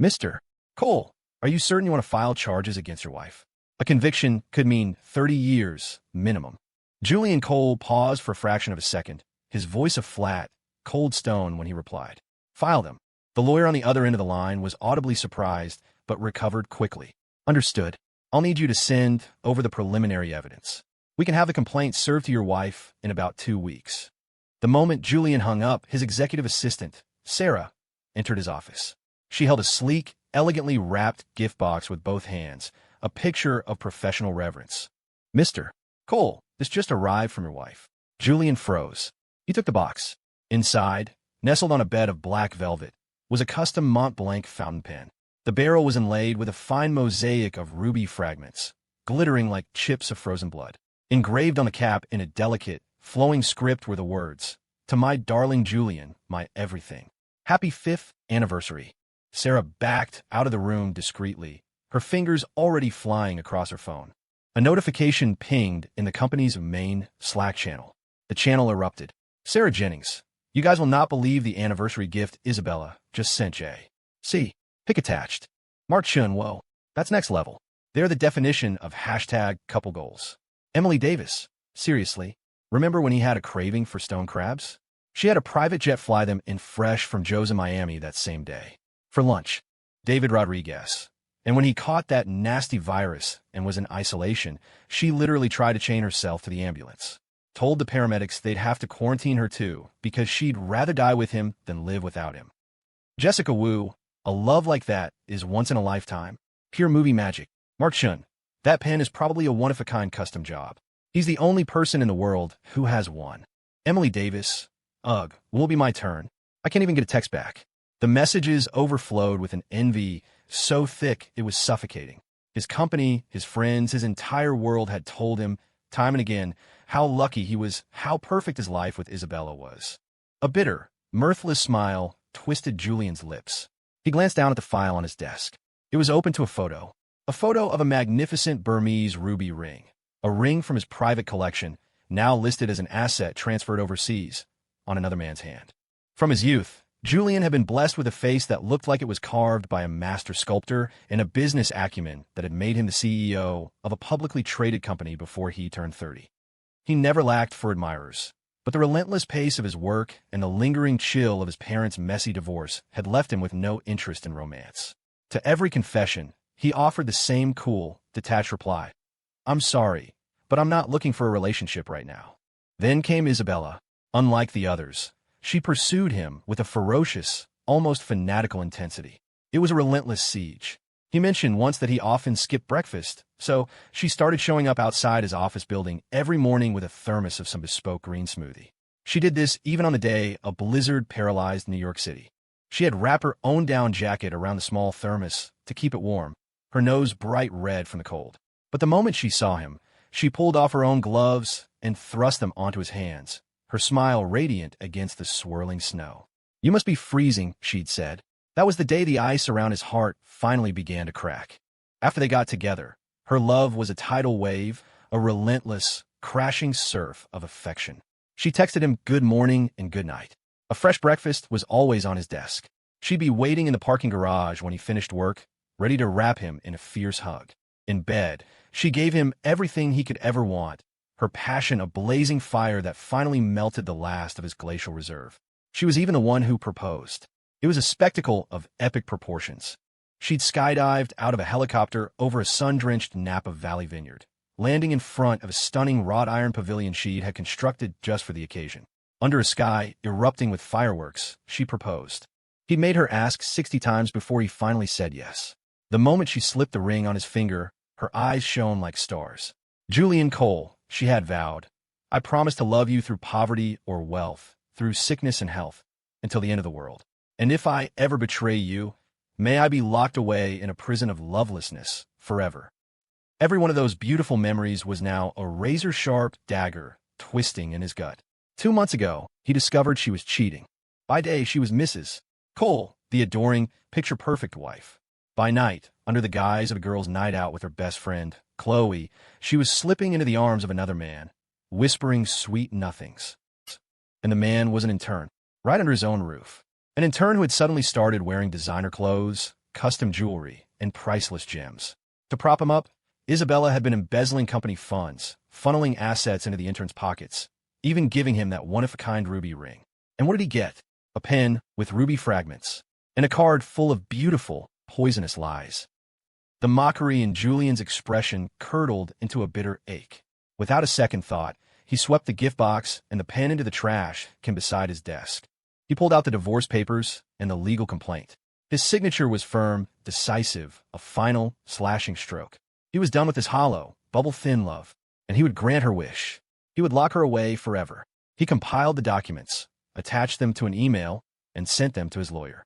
Mr. Cole, are you certain you want to file charges against your wife? A conviction could mean 30 years minimum. Julian Cole paused for a fraction of a second, his voice a flat, cold stone when he replied. File them. The lawyer on the other end of the line was audibly surprised, but recovered quickly. Understood. I'll need you to send over the preliminary evidence. We can have the complaint served to your wife in about 2 weeks. The moment Julian hung up, his executive assistant, Sarah, entered his office. She held a sleek, elegantly wrapped gift box with both hands, a picture of professional reverence. Mr. Cole, this just arrived from your wife. Julian froze. He took the box. Inside, nestled on a bed of black velvet, was a custom Mont Blanc fountain pen. The barrel was inlaid with a fine mosaic of ruby fragments, glittering like chips of frozen blood. Engraved on the cap in a delicate, flowing script were the words, "To my darling Julian, my everything. Happy 5th anniversary." Sarah backed out of the room discreetly, her fingers already flying across her phone. A notification pinged in the company's main Slack channel. The channel erupted. Sarah Jennings, you guys will not believe the anniversary gift Isabella just sent Jay. See, pic attached. Mark Chun, whoa, that's next level. They're the definition of hashtag couple goals. Emily Davis, seriously, remember when he had a craving for stone crabs? She had a private jet fly them in fresh from Joe's in Miami that same day. For lunch, David Rodriguez. And when he caught that nasty virus and was in isolation, she literally tried to chain herself to the ambulance. Told the paramedics they'd have to quarantine her too because she'd rather die with him than live without him. Jessica Wu, a love like that is once in a lifetime. Pure movie magic. Mark Chun, that pen is probably a one-of-a-kind custom job. He's the only person in the world who has one. Emily Davis, ugh, will be my turn. I can't even get a text back. The messages overflowed with an envy so thick it was suffocating. His company, his friends, his entire world had told him, time and again, how lucky he was, how perfect his life with Isabella was. A bitter, mirthless smile twisted Julian's lips. He glanced down at the file on his desk. It was open to a photo of a magnificent Burmese ruby ring, a ring from his private collection, now listed as an asset transferred overseas, on another man's hand. From his youth, Julian had been blessed with a face that looked like it was carved by a master sculptor and a business acumen that had made him the CEO of a publicly traded company before he turned 30. He never lacked for admirers, but the relentless pace of his work and the lingering chill of his parents' messy divorce had left him with no interest in romance. To every confession, he offered the same cool, detached reply. I'm sorry, but I'm not looking for a relationship right now. Then came Isabella. Unlike the others, she pursued him with a ferocious, almost fanatical intensity. It was a relentless siege. He mentioned once that he often skipped breakfast, so she started showing up outside his office building every morning with a thermos of some bespoke green smoothie. She did this even on the day a blizzard paralyzed New York City. She had wrapped her own down jacket around the small thermos to keep it warm, her nose bright red from the cold. But the moment she saw him, she pulled off her own gloves and thrust them onto his hands, her smile radiant against the swirling snow. You must be freezing, she'd said. That was the day the ice around his heart finally began to crack. After they got together, her love was a tidal wave, a relentless, crashing surf of affection. She texted him good morning and good night. A fresh breakfast was always on his desk. She'd be waiting in the parking garage when he finished work, ready to wrap him in a fierce hug. In bed, she gave him everything he could ever want, her passion a blazing fire that finally melted the last of his glacial reserve. She was even the one who proposed. It was a spectacle of epic proportions. She'd skydived out of a helicopter over a sun-drenched Napa Valley vineyard, landing in front of a stunning wrought iron pavilion she had constructed just for the occasion. Under a sky erupting with fireworks, she proposed. He'd made her ask 60 times before he finally said yes. The moment she slipped the ring on his finger, her eyes shone like stars. Julian Cole, she had vowed, I promise to love you through poverty or wealth, through sickness and health, until the end of the world. And if I ever betray you, may I be locked away in a prison of lovelessness forever. Every one of those beautiful memories was now a razor-sharp dagger twisting in his gut. 2 months ago, he discovered she was cheating. By day, she was Mrs. Cole, the adoring, picture-perfect wife. By night, under the guise of a girl's night out with her best friend, Chloe, she was slipping into the arms of another man, whispering sweet nothings. And the man was an intern, right under his own roof. An intern who had suddenly started wearing designer clothes, custom jewelry, and priceless gems. To prop him up, Isabella had been embezzling company funds, funneling assets into the intern's pockets, even giving him that one-of-a-kind ruby ring. And what did he get? A pen with ruby fragments, and a card full of beautiful, poisonous lies. The mockery in Julian's expression curdled into a bitter ache. Without a second thought, he swept the gift box and the pen into the trash can beside his desk. He pulled out the divorce papers and the legal complaint. His signature was firm, decisive, a final, slashing stroke. He was done with his hollow, bubble-thin love, and he would grant her wish. He would lock her away forever. He compiled the documents, attached them to an email, and sent them to his lawyer.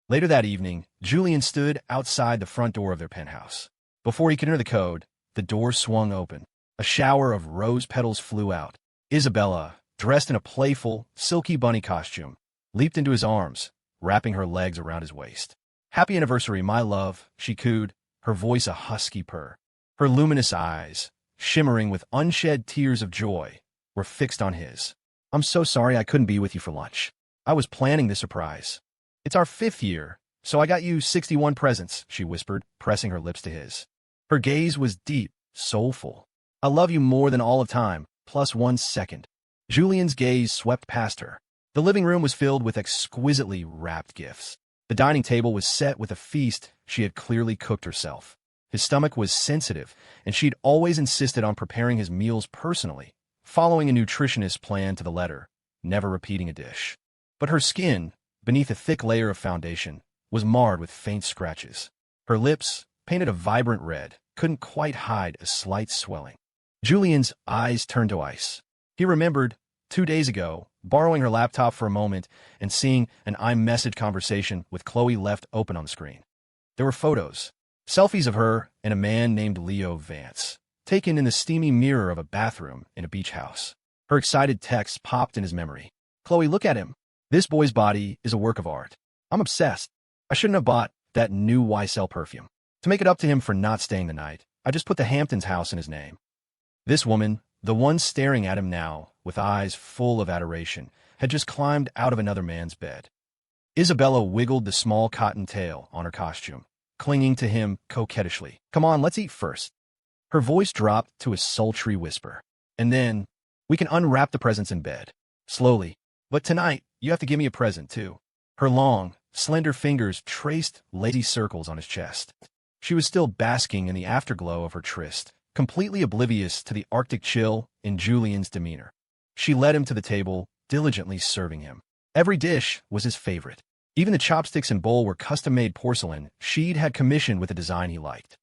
Later that evening, Julian stood outside the front door of their penthouse. Before he could enter the code, the door swung open. A shower of rose petals flew out. Isabella, dressed in a playful, silky bunny costume, leaped into his arms, wrapping her legs around his waist. "Happy anniversary, my love," she cooed, her voice a husky purr. Her luminous eyes, shimmering with unshed tears of joy, were fixed on his. "I'm so sorry I couldn't be with you for lunch. I was planning this surprise. It's our 5th year, so I got you 61 presents," she whispered, pressing her lips to his. Her gaze was deep, soulful. "I love you more than all of time, plus 1 second." Julian's gaze swept past her. The living room was filled with exquisitely wrapped gifts. The dining table was set with a feast she had clearly cooked herself. His stomach was sensitive, and she'd always insisted on preparing his meals personally, following a nutritionist's plan to the letter, never repeating a dish. But her skin, beneath a thick layer of foundation, was marred with faint scratches. Her lips, painted a vibrant red, couldn't quite hide a slight swelling. Julian's eyes turned to ice. He remembered, 2 days ago, borrowing her laptop for a moment and seeing an iMessage conversation with Chloe left open on the screen. There were photos, selfies of her and a man named Leo Vance, taken in the steamy mirror of a bathroom in a beach house. Her excited text popped in his memory. "Chloe, look at him. This boy's body is a work of art. I'm obsessed. I shouldn't have bought that new YSL perfume. To make it up to him for not staying the night, I just put the Hamptons house in his name." This woman, the one staring at him now, with eyes full of adoration, had just climbed out of another man's bed. Isabella wiggled the small cotton tail on her costume, clinging to him coquettishly. "Come on, let's eat first." Her voice dropped to a sultry whisper. "And then, we can unwrap the presents in bed. Slowly. But tonight, you have to give me a present, too." Her long, slender fingers traced lazy circles on his chest. She was still basking in the afterglow of her tryst, completely oblivious to the Arctic chill in Julian's demeanor. She led him to the table, diligently serving him. Every dish was his favorite. Even the chopsticks and bowl were custom-made porcelain she'd had commissioned with a design he liked.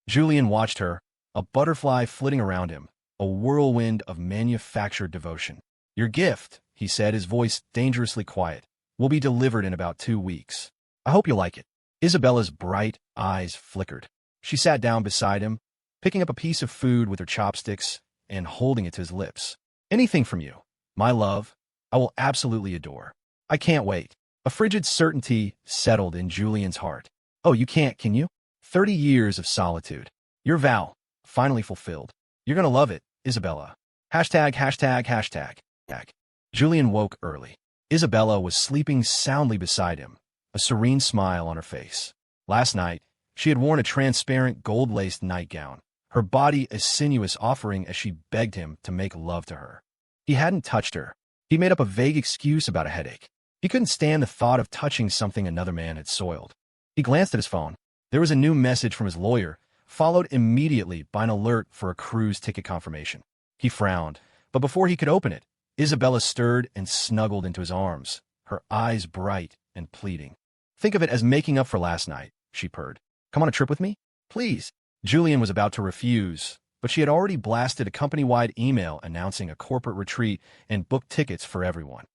Julian watched her, a butterfly flitting around him, a whirlwind of manufactured devotion. "Your gift," he said, his voice dangerously quiet, "will be delivered in about 2 weeks. I hope you'll like it." Isabella's bright eyes flickered. She sat down beside him, picking up a piece of food with her chopsticks and holding it to his lips. "Anything from you, my love, I will absolutely adore. I can't wait." A frigid certainty settled in Julian's heart. "Oh, you can't, can you? 30 years of solitude. Your vow, finally fulfilled. You're gonna love it, Isabella. Hashtag, hashtag, hashtag. Julian woke early. Isabella was sleeping soundly beside him, a serene smile on her face. Last night, she had worn a transparent gold-laced nightgown, her body a sinuous offering as she begged him to make love to her. He hadn't touched her. He made up a vague excuse about a headache. He couldn't stand the thought of touching something another man had soiled. He glanced at his phone. There was a new message from his lawyer, followed immediately by an alert for a cruise ticket confirmation. He frowned, but before he could open it, Isabella stirred and snuggled into his arms, her eyes bright and pleading. "Think of it as making up for last night," she purred. "Come on a trip with me? Please." Julian was about to refuse, but she had already blasted a company-wide email announcing a corporate retreat and booked tickets for everyone.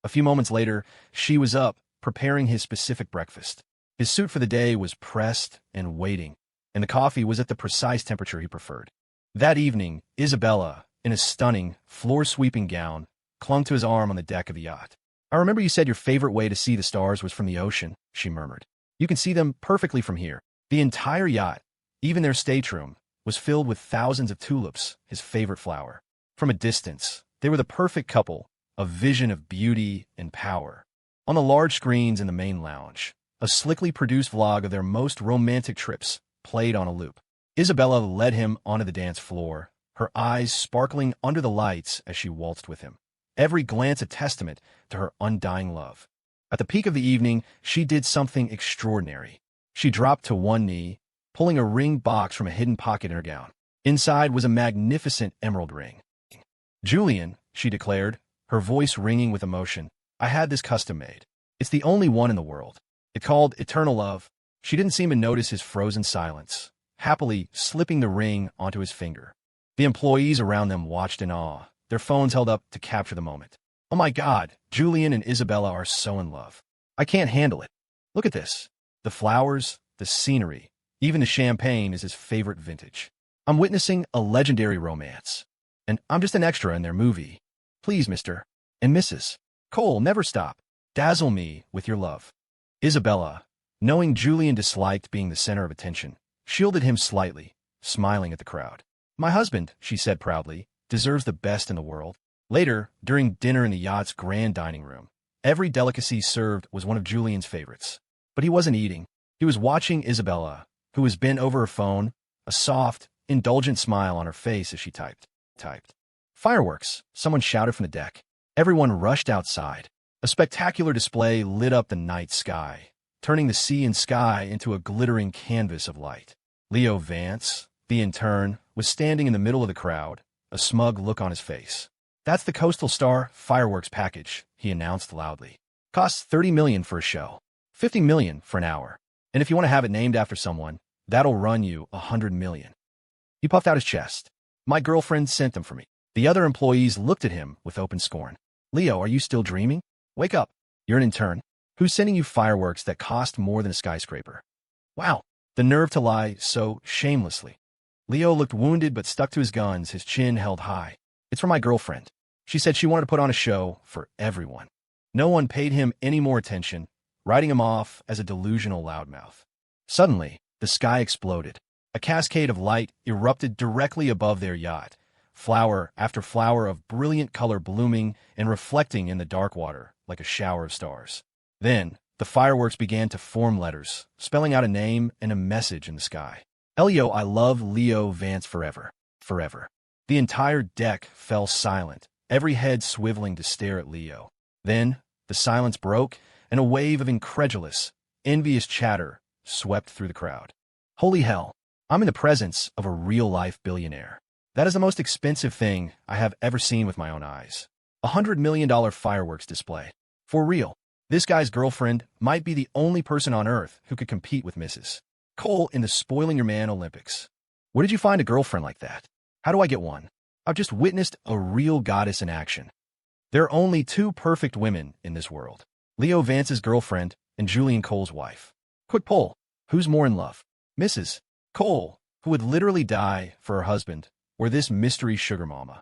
A few moments later, she was up, preparing his specific breakfast. His suit for the day was pressed and waiting, and the coffee was at the precise temperature he preferred. That evening, Isabella, in a stunning, floor-sweeping gown, clung to his arm on the deck of the yacht. "I remember you said your favorite way to see the stars was from the ocean," she murmured. "You can see them perfectly from here." The entire yacht, even their stateroom, was filled with thousands of tulips, his favorite flower. From a distance, they were the perfect couple, a vision of beauty and power. On the large screens in the main lounge, A slickly produced vlog of their most romantic trips played on a loop. Isabella led him onto the dance floor, her eyes sparkling under the lights as she waltzed with him, every glance a testament to her undying love. At the peak of the evening, she did something extraordinary. She dropped to one knee, pulling a ring box from a hidden pocket in her gown. Inside was a magnificent emerald ring. "Julian," she declared, her voice ringing with emotion, "I had this custom made. It's the only one in the world. It's called Eternal Love." She didn't seem to notice his frozen silence, happily slipping the ring onto his finger. The employees around them watched in awe, their phones held up to capture the moment. "Oh my God, Julian and Isabella are so in love. I can't handle it. Look at this. The flowers, the scenery, even the champagne is his favorite vintage. I'm witnessing a legendary romance. And I'm just an extra in their movie. Please, Mr. and Mrs. Cole, never stop. Dazzle me with your love." Isabella, knowing Julian disliked being the center of attention, shielded him slightly, smiling at the crowd. "My husband," she said proudly, "deserves the best in the world." Later, during dinner in the yacht's grand dining room, every delicacy served was one of Julian's favorites. But he wasn't eating. He was watching Isabella, who was bent over her phone, a soft, indulgent smile on her face as she typed. "Fireworks," someone shouted from the deck. Everyone rushed outside. A spectacular display lit up the night sky, turning the sea and sky into a glittering canvas of light. Leo Vance, the intern, was standing in the middle of the crowd, a smug look on his face. "That's the Coastal Star fireworks package," he announced loudly. "Costs $30 million for a show, $50 million for an hour. And if you want to have it named after someone, that'll run you $100 million. He puffed out his chest. "My girlfriend sent them for me." The other employees looked at him with open scorn. "Leo, are you still dreaming? Wake up. You're an intern. Who's sending you fireworks that cost more than a skyscraper?" Wow, the nerve to lie so shamelessly. Leo looked wounded but stuck to his guns, his chin held high. "It's for my girlfriend. She said she wanted to put on a show for everyone." No one paid him any more attention, writing him off as a delusional loudmouth. Suddenly, the sky exploded. A cascade of light erupted directly above their yacht, flower after flower of brilliant color blooming and reflecting in the dark water like a shower of stars. Then, the fireworks began to form letters, spelling out a name and a message in the sky. "Elio, I love Leo Vance forever. Forever." The entire deck fell silent, every head swiveling to stare at Leo. Then, the silence broke, and a wave of incredulous, envious chatter swept through the crowd. "Holy hell, I'm in the presence of a real-life billionaire. That is the most expensive thing I have ever seen with my own eyes. $100 million fireworks display. For real. This guy's girlfriend might be the only person on Earth who could compete with Mrs. Cole in the Spoiling Your Man Olympics. Where did you find a girlfriend like that? How do I get one? I've just witnessed a real goddess in action. There are only two perfect women in this world. Leo Vance's girlfriend and Julian Cole's wife. Quick poll. Who's more in love? Mrs. Cole, who would literally die for her husband, or this mystery sugar mama?"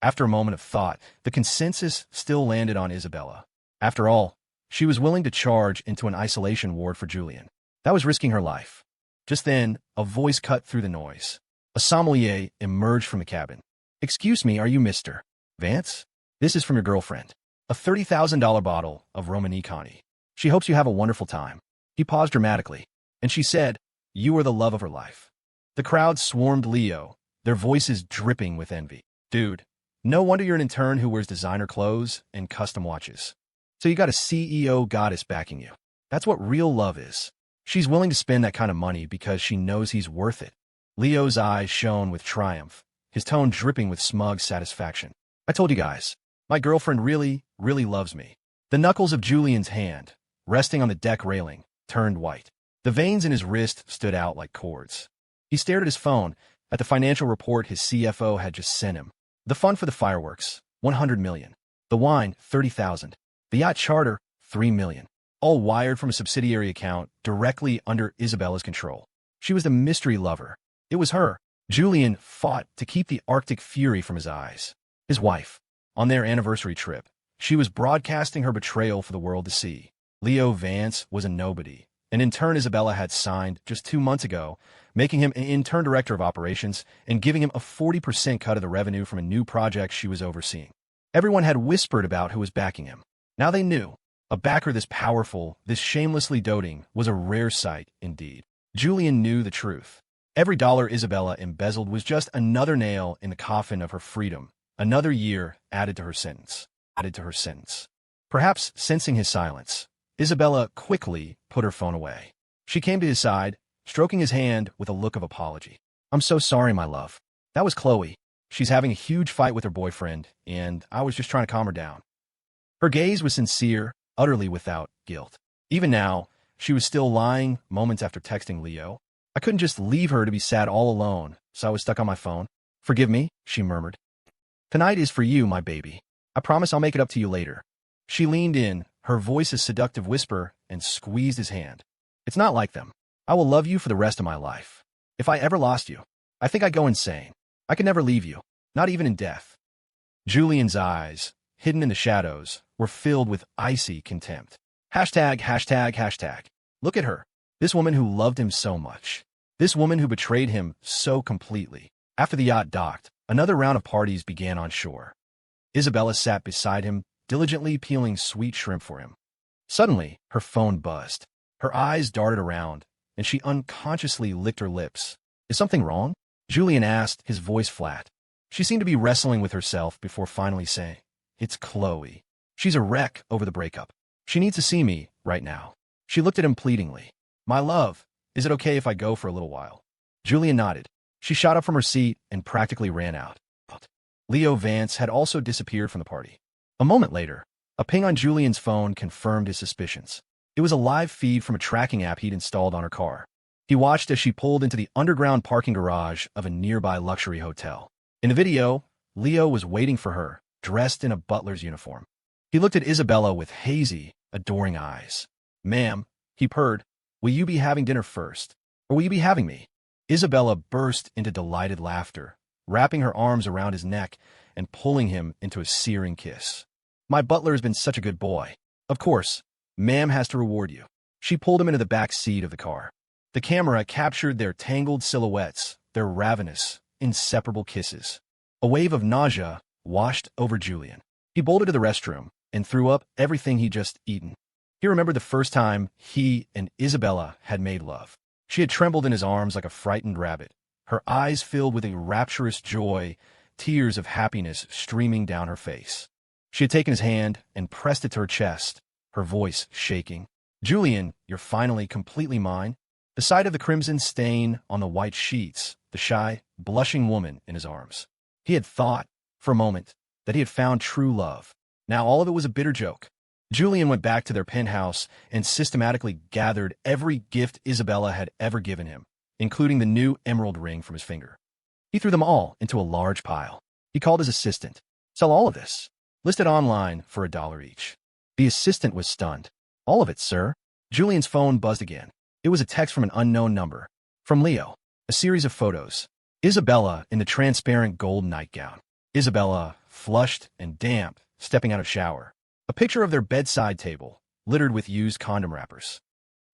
After a moment of thought, the consensus still landed on Isabella. After all, she was willing to charge into an isolation ward for Julian. That was risking her life. Just then, a voice cut through the noise. A sommelier emerged from the cabin. "Excuse me, are you Mr. Vance? This is from your girlfriend. A $30,000 bottle of Romanée-Conti. She hopes you have a wonderful time." He paused dramatically, and she said, "You are the love of her life." The crowd swarmed Leo, their voices dripping with envy. "Dude, no wonder you're an intern who wears designer clothes and custom watches. So you got a CEO goddess backing you. That's what real love is. She's willing to spend that kind of money because she knows he's worth it." Leo's eyes shone with triumph, his tone dripping with smug satisfaction. "I told you guys, my girlfriend really, really loves me." The knuckles of Julian's hand, resting on the deck railing, turned white. The veins in his wrist stood out like cords. He stared at his phone, at the financial report his CFO had just sent him. The fund for the fireworks, $100 million. The wine, $30,000. The yacht charter, $3 million. All wired from a subsidiary account directly under Isabella's control. She was the mystery lover. It was her. Julian fought to keep the Arctic fury from his eyes. His wife. On their anniversary trip, she was broadcasting her betrayal for the world to see. Leo Vance was a nobody. An intern Isabella had signed just 2 months ago, making him an intern director of operations and giving him a 40% cut of the revenue from a new project she was overseeing. Everyone had whispered about who was backing him. Now they knew. A backer this powerful, this shamelessly doting, was a rare sight indeed. Julian knew the truth. Every dollar Isabella embezzled was just another nail in the coffin of her freedom, another year added to her sentence. Perhaps sensing his silence, Isabella quickly put her phone away. She came to his side, stroking his hand with a look of apology. "I'm so sorry, my love. That was Chloe. She's having a huge fight with her boyfriend, and I was just trying to calm her down." Her gaze was sincere, utterly without guilt. Even now, she was still lying moments after texting Leo. "I couldn't just leave her to be sad all alone, so I was stuck on my phone. Forgive me," she murmured. "Tonight is for you, my baby. I promise I'll make it up to you later." She leaned in, her voice a seductive whisper, and squeezed his hand. "It's not like them. I will love you for the rest of my life. If I ever lost you, I think I'd go insane. I could never leave you, not even in death." Julian's eyes, hidden in the shadows, were filled with icy contempt. Hashtag. Look at her. This woman who loved him so much. This woman who betrayed him so completely. After the yacht docked, another round of parties began on shore. Isabella sat beside him, diligently peeling sweet shrimp for him. Suddenly, her phone buzzed. Her eyes darted around, and she unconsciously licked her lips. "Is something wrong?" Julian asked, his voice flat. She seemed to be wrestling with herself before finally saying, "It's Chloe. She's a wreck over the breakup. She needs to see me right now." She looked at him pleadingly. "My love, is it okay if I go for a little while?" Julian nodded. She shot up from her seat and practically ran out. Leo Vance had also disappeared from the party. A moment later, a ping on Julian's phone confirmed his suspicions. It was a live feed from a tracking app he'd installed on her car. He watched as she pulled into the underground parking garage of a nearby luxury hotel. In the video, Leo was waiting for her, dressed in a butler's uniform. He looked at Isabella with hazy, adoring eyes. "Ma'am," he purred, "will you be having dinner first, or will you be having me?" Isabella burst into delighted laughter, wrapping her arms around his neck and pulling him into a searing kiss. "My butler has been such a good boy. Of course, ma'am has to reward you." She pulled him into the back seat of the car. The camera captured their tangled silhouettes, their ravenous, inseparable kisses. A wave of nausea washed over Julian. He bolted to the restroom and threw up everything he'd just eaten. He remembered the first time he and Isabella had made love. She had trembled in his arms like a frightened rabbit, her eyes filled with a rapturous joy, tears of happiness streaming down her face. She had taken his hand and pressed it to her chest, her voice shaking. "Julian, you're finally completely mine." The sight of the crimson stain on the white sheets, the shy, blushing woman in his arms. He had thought, for a moment, that he had found true love. Now all of it was a bitter joke. Julian went back to their penthouse and systematically gathered every gift Isabella had ever given him, including the new emerald ring from his finger. He threw them all into a large pile. He called his assistant. "Sell all of this. List it online for $1 each." The assistant was stunned. "All of it, sir?" Julian's phone buzzed again. It was a text from an unknown number. From Leo. A series of photos. Isabella in the transparent gold nightgown. Isabella, flushed and damp, stepping out of shower. A picture of their bedside table, littered with used condom wrappers.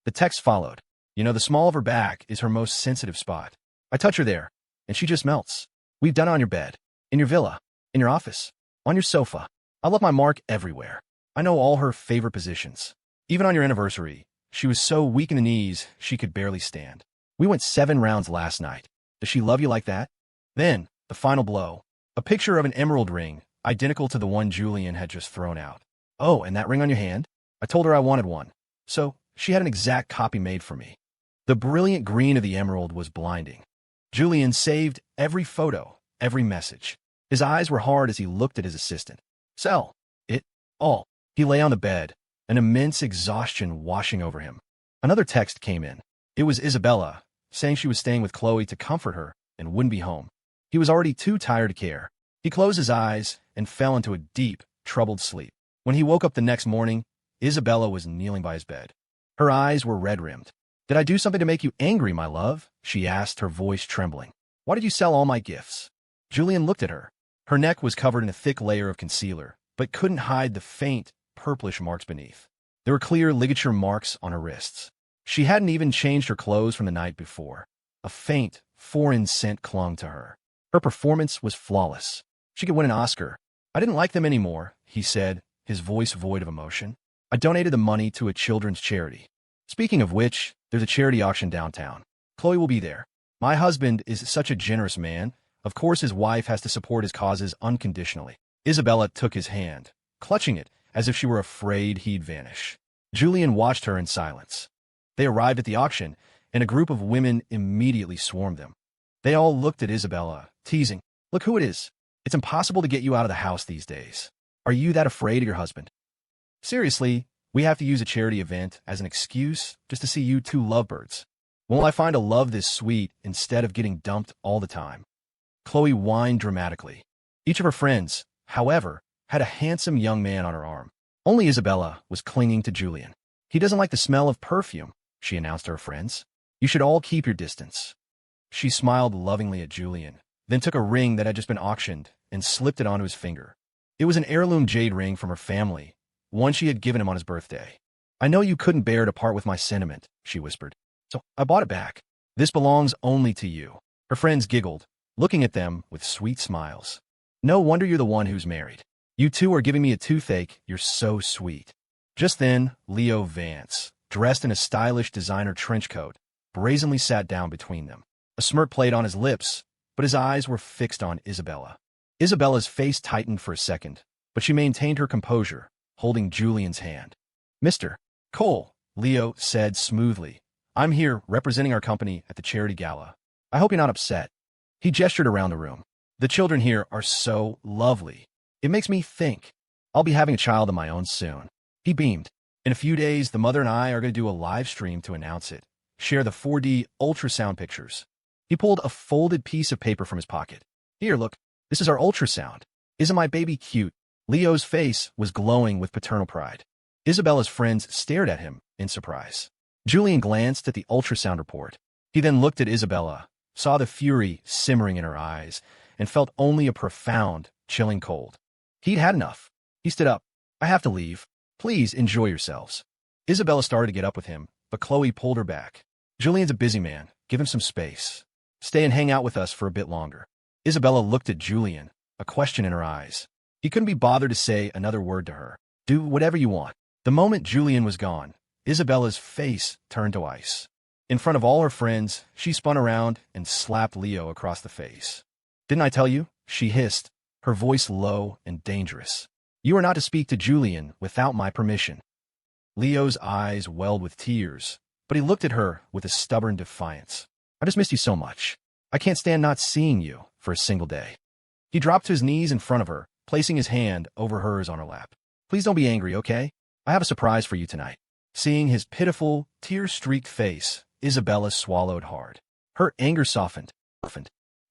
The text followed. "You know, the small of her back is her most sensitive spot. I touch her there, and she just melts. We've done it on your bed, in your villa, in your office, on your sofa. I left my mark everywhere. I know all her favorite positions. Even on your anniversary, she was so weak in the knees she could barely stand. We went 7 rounds last night. Does she love you like that?" Then, the final blow. A picture of an emerald ring, identical to the one Julian had just thrown out. "Oh, and that ring on your hand? I told her I wanted one. So, she had an exact copy made for me." The brilliant green of the emerald was blinding. Julian saved every photo, every message. His eyes were hard as he looked at his assistant. "Sell it all." He lay on the bed, an immense exhaustion washing over him. Another text came in. It was Isabella, saying she was staying with Chloe to comfort her and wouldn't be home. He was already too tired to care. He closed his eyes and fell into a deep, troubled sleep. When he woke up the next morning, Isabella was kneeling by his bed. Her eyes were red-rimmed. "Did I do something to make you angry, my love?" she asked, her voice trembling. "Why did you sell all my gifts?" Julian looked at her. Her neck was covered in a thick layer of concealer, but couldn't hide the faint, purplish marks beneath. There were clear ligature marks on her wrists. She hadn't even changed her clothes from the night before. A faint, foreign scent clung to her. Her performance was flawless. She could win an Oscar. "I didn't like them anymore," he said, his voice void of emotion. I donated the money to a children's charity. Speaking of which, there's a charity auction downtown. Chloe will be there. My husband is such a generous man. Of course his wife has to support his causes unconditionally. Isabella took his hand, clutching it as if she were afraid he'd vanish. Julian watched her in silence. They arrived at the auction, and a group of women immediately swarmed them. They all looked at Isabella, teasing, "Look who it is. It's impossible to get you out of the house these days. Are you that afraid of your husband? Seriously, we have to use a charity event as an excuse just to see you two lovebirds. When will I find a love this sweet instead of getting dumped all the time?" Chloe whined dramatically. Each of her friends, however, had a handsome young man on her arm. Only Isabella was clinging to Julian. "He doesn't like the smell of perfume," she announced to her friends. "You should all keep your distance." She smiled lovingly at Julian, then took a ring that had just been auctioned and slipped it onto his finger. It was an heirloom jade ring from her family, one she had given him on his birthday. "I know you couldn't bear to part with my sentiment," she whispered, "so I bought it back. This belongs only to you." Her friends giggled, looking at them with sweet smiles. "No wonder you're the one who's married. You two are giving me a toothache. You're so sweet." Just then, Leo Vance, dressed in a stylish designer trench coat, brazenly sat down between them. A smirk played on his lips, but his eyes were fixed on Isabella. Isabella's face tightened for a second, but she maintained her composure, holding Julian's hand. "Mr. Cole," Leo said smoothly, "I'm here representing our company at the charity gala. I hope you're not upset." He gestured around the room. "The children here are so lovely. It makes me think I'll be having a child of my own soon." He beamed. "In a few days, the mother and I are going to do a live stream to announce it, share the 4D ultrasound pictures." He pulled a folded piece of paper from his pocket. "Here, look, this is our ultrasound. Isn't my baby cute?" Leo's face was glowing with paternal pride. Isabella's friends stared at him in surprise. Julian glanced at the ultrasound report. He then looked at Isabella, saw the fury simmering in her eyes, and felt only a profound, chilling cold. He'd had enough. He stood up. "I have to leave. Please enjoy yourselves." Isabella started to get up with him, but Chloe pulled her back. "Julian's a busy man. Give him some space. Stay and hang out with us for a bit longer." Isabella looked at Julian, a question in her eyes. He couldn't be bothered to say another word to her. "Do whatever you want." The moment Julian was gone, Isabella's face turned to ice. In front of all her friends, she spun around and slapped Leo across the face. "Didn't I tell you?" she hissed, her voice low and dangerous. "You are not to speak to Julian without my permission." Leo's eyes welled with tears, but he looked at her with a stubborn defiance. "I just missed you so much. I can't stand not seeing you for a single day." He dropped to his knees in front of her, placing his hand over hers on her lap. "Please don't be angry, okay? I have a surprise for you tonight." Seeing his pitiful, tear-streaked face, Isabella swallowed hard. Her anger softened.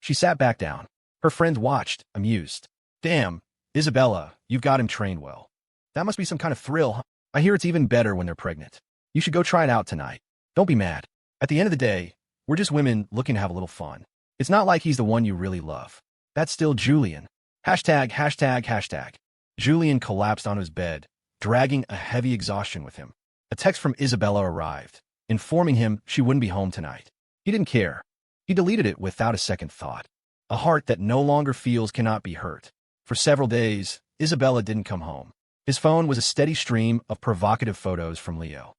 She sat back down. Her friends watched, amused. "Damn, Isabella, you've got him trained well. That must be some kind of thrill, huh? I hear it's even better when they're pregnant. You should go try it out tonight. Don't be mad. At the end of the day, we're just women looking to have a little fun. It's not like he's the one you really love. That's still Julian." ####. Julian collapsed on his bed, dragging a heavy exhaustion with him. A text from Isabella arrived, informing him she wouldn't be home tonight. He didn't care. He deleted it without a second thought. A heart that no longer feels cannot be hurt. For several days, Isabella didn't come home. His phone was a steady stream of provocative photos from Leo.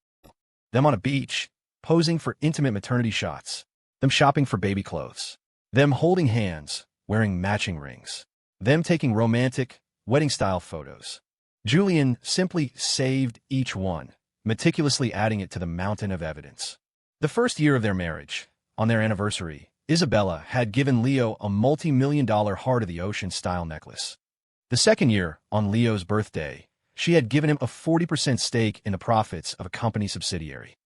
Them on a beach, posing for intimate maternity shots. Them shopping for baby clothes. Them holding hands, wearing matching rings. Them taking romantic, wedding-style photos. Julian simply saved each one, meticulously adding it to the mountain of evidence. The first year of their marriage, on their anniversary, Isabella had given Leo a multi-million-dollar Heart of the Ocean-style necklace. The second year, on Leo's birthday, she had given him a 40% stake in the profits of a company subsidiary.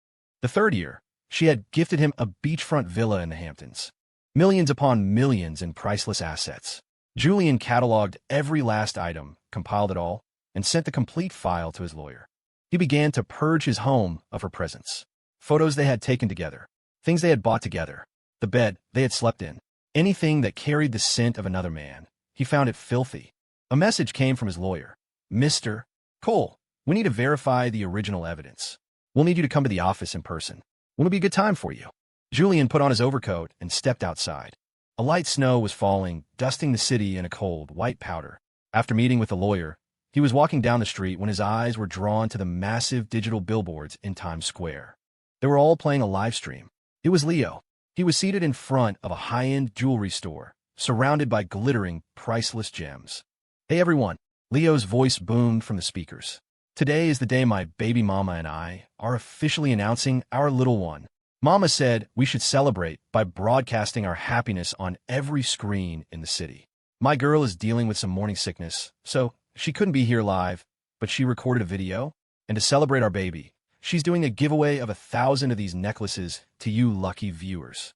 The third year, she had gifted him a beachfront villa in the Hamptons. Millions upon millions in priceless assets. Julian cataloged every last item, compiled it all, and sent the complete file to his lawyer. He began to purge his home of her presence. Photos they had taken together. Things they had bought together. The bed they had slept in. Anything that carried the scent of another man. He found it filthy. A message came from his lawyer. "Mr. Cole, we need to verify the original evidence. We'll need you to come to the office in person. Will it be a good time for you?" Julian put on his overcoat and stepped outside. A light snow was falling, dusting the city in a cold, white powder. After meeting with the lawyer, He was walking down the street when his eyes were drawn to the massive digital billboards in Times Square. They were all playing a live stream. It was Leo. He was seated in front of a high-end jewelry store, surrounded by glittering, priceless gems. "Hey everyone," Leo's voice boomed from the speakers. "Today is the day my baby mama and I are officially announcing our little one. Mama said we should celebrate by broadcasting our happiness on every screen in the city. My girl is dealing with some morning sickness, so she couldn't be here live, but she recorded a video, and to celebrate our baby, she's doing a giveaway of 1,000 of these necklaces to you lucky viewers."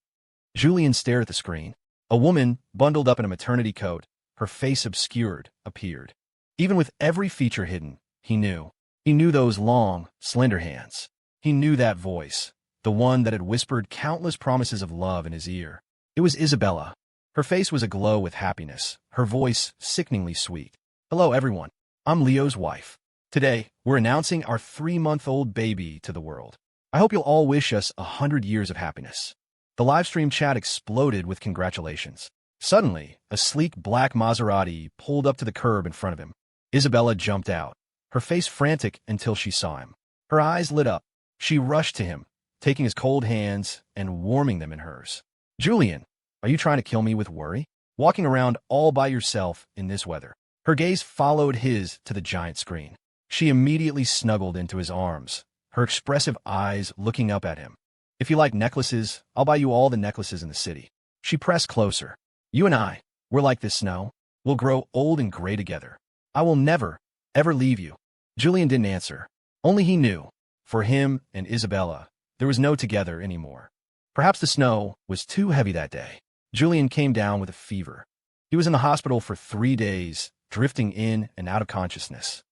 Julian stared at the screen. A woman, bundled up in a maternity coat, her face obscured, appeared. Even with every feature hidden, he knew. He knew those long, slender hands. He knew that voice, the one that had whispered countless promises of love in his ear. It was Isabella. Her face was aglow with happiness, her voice sickeningly sweet. "Hello, everyone. I'm Leo's wife. Today, we're announcing our 3-month-old baby to the world. I hope you'll all wish us 100 years of happiness." The livestream chat exploded with congratulations. Suddenly, a sleek black Maserati pulled up to the curb in front of him. Isabella jumped out, her face frantic until she saw him. Her eyes lit up. She rushed to him, taking his cold hands and warming them in hers. "Julian, are you trying to kill me with worry? Walking around all by yourself in this weather?" Her gaze followed his to the giant screen. She immediately snuggled into his arms, her expressive eyes looking up at him. "If you like necklaces, I'll buy you all the necklaces in the city." She pressed closer. "You and I, we're like this snow. We'll grow old and gray together. I will never, ever leave you." Julian didn't answer. Only he knew. For him and Isabella, there was no together anymore. Perhaps the snow was too heavy that day. Julian came down with a fever. He was in the hospital for 3 days, drifting in and out of consciousness.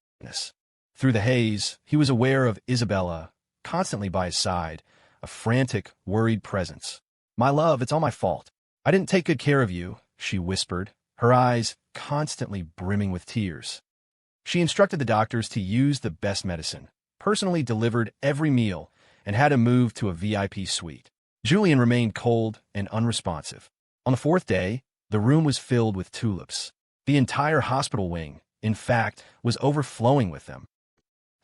Through the haze, he was aware of Isabella, constantly by his side, a frantic, worried presence. "My love, it's all my fault. I didn't take good care of you," she whispered, her eyes constantly brimming with tears. She instructed the doctors to use the best medicine, personally delivered every meal, and had him moved to a VIP suite. Julian remained cold and unresponsive. On the 4th day, the room was filled with tulips. The entire hospital wing, in fact, was overflowing with them.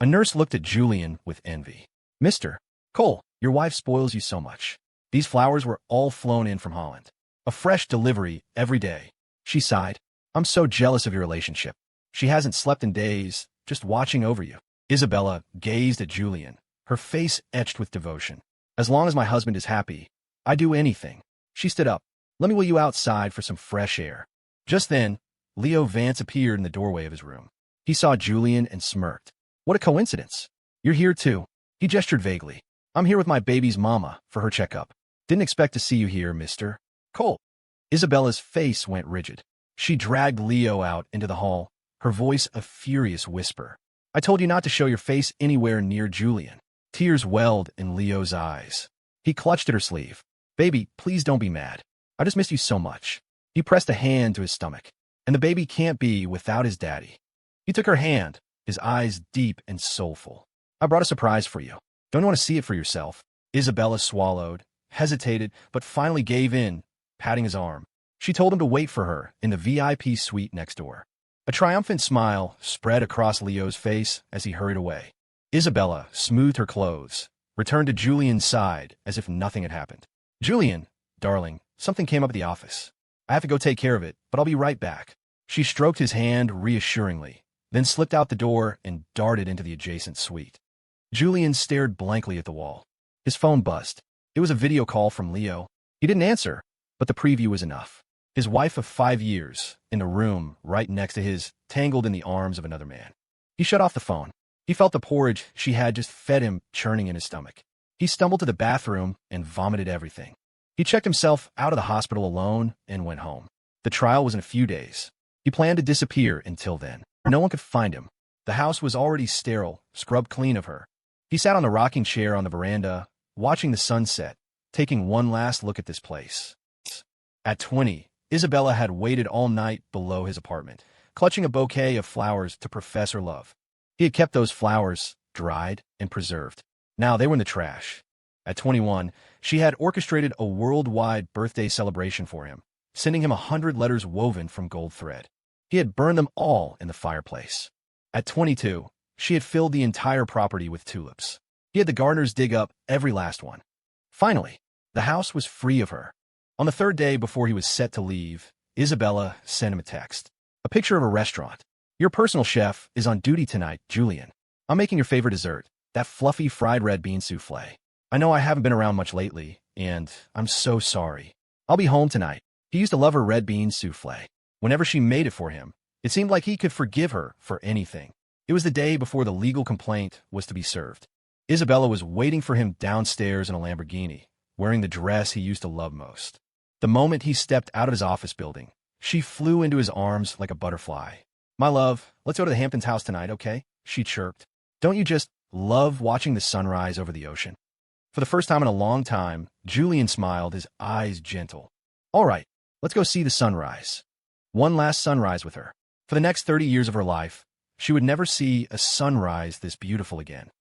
A nurse looked at Julian with envy. "Mr. Cole, your wife spoils you so much. These flowers were all flown in from Holland. A fresh delivery every day." She sighed. "I'm so jealous of your relationship. She hasn't slept in days, just watching over you." Isabella gazed at Julian, her face etched with devotion. "As long as my husband is happy, I'd do anything." She stood up. "Let me wheel you outside for some fresh air." Just then, Leo Vance appeared in the doorway of his room. He saw Julian and smirked. "What a coincidence. You're here too." He gestured vaguely. "I'm here with my baby's mama for her checkup. Didn't expect to see you here, Mr. Cole." Isabella's face went rigid. She dragged Leo out into the hall, her voice a furious whisper. "I told you not to show your face anywhere near Julian." Tears welled in Leo's eyes. He clutched at her sleeve. "Baby, please don't be mad. I just missed you so much." He pressed a hand to his stomach. "And the baby can't be without his daddy." He took her hand, his eyes deep and soulful. "I brought a surprise for you. Don't you want to see it for yourself?" Isabella swallowed, hesitated, but finally gave in, patting his arm. She told him to wait for her in the VIP suite next door. A triumphant smile spread across Leo's face as he hurried away. Isabella smoothed her clothes, returned to Julian's side as if nothing had happened. "Julian, darling, something came up at the office. I have to go take care of it, but I'll be right back." She stroked his hand reassuringly, then slipped out the door and darted into the adjacent suite. Julian stared blankly at the wall. His phone buzzed. It was a video call from Leo. He didn't answer, but the preview was enough. His wife of 5 years, in a room right next to his, tangled in the arms of another man. He shut off the phone. He felt the porridge she had just fed him churning in his stomach. He stumbled to the bathroom and vomited everything. He checked himself out of the hospital alone and went home. The trial was in a few days. He planned to disappear until then. No one could find him. The house was already sterile, scrubbed clean of her. He sat on the rocking chair on the veranda, watching the sunset, taking one last look at this place. At 20, Isabella had waited all night below his apartment, clutching a bouquet of flowers to profess her love. He had kept those flowers, dried and preserved. Now they were in the trash. At 21, she had orchestrated a worldwide birthday celebration for him, sending him 100 letters woven from gold thread. He had burned them all in the fireplace. At 22, she had filled the entire property with tulips. He had the gardeners dig up every last one. Finally, the house was free of her. On the third day before he was set to leave, Isabella sent him a text. A picture of a restaurant. Your personal chef is on duty tonight, Julian. I'm making your favorite dessert, that fluffy fried red bean souffle. I know I haven't been around much lately, and I'm so sorry. I'll be home tonight. He used to love her red bean souffle. Whenever she made it for him, it seemed like he could forgive her for anything. It was the day before the legal complaint was to be served. Isabella was waiting for him downstairs in a Lamborghini, wearing the dress he used to love most. The moment he stepped out of his office building, she flew into his arms like a butterfly. My love, let's go to the Hamptons house tonight, okay? She chirped. Don't you just love watching the sunrise over the ocean? For the first time in a long time, Julian smiled, his eyes gentle. All right, let's go see the sunrise. One last sunrise with her. For the next 30 years of her life, she would never see a sunrise this beautiful again.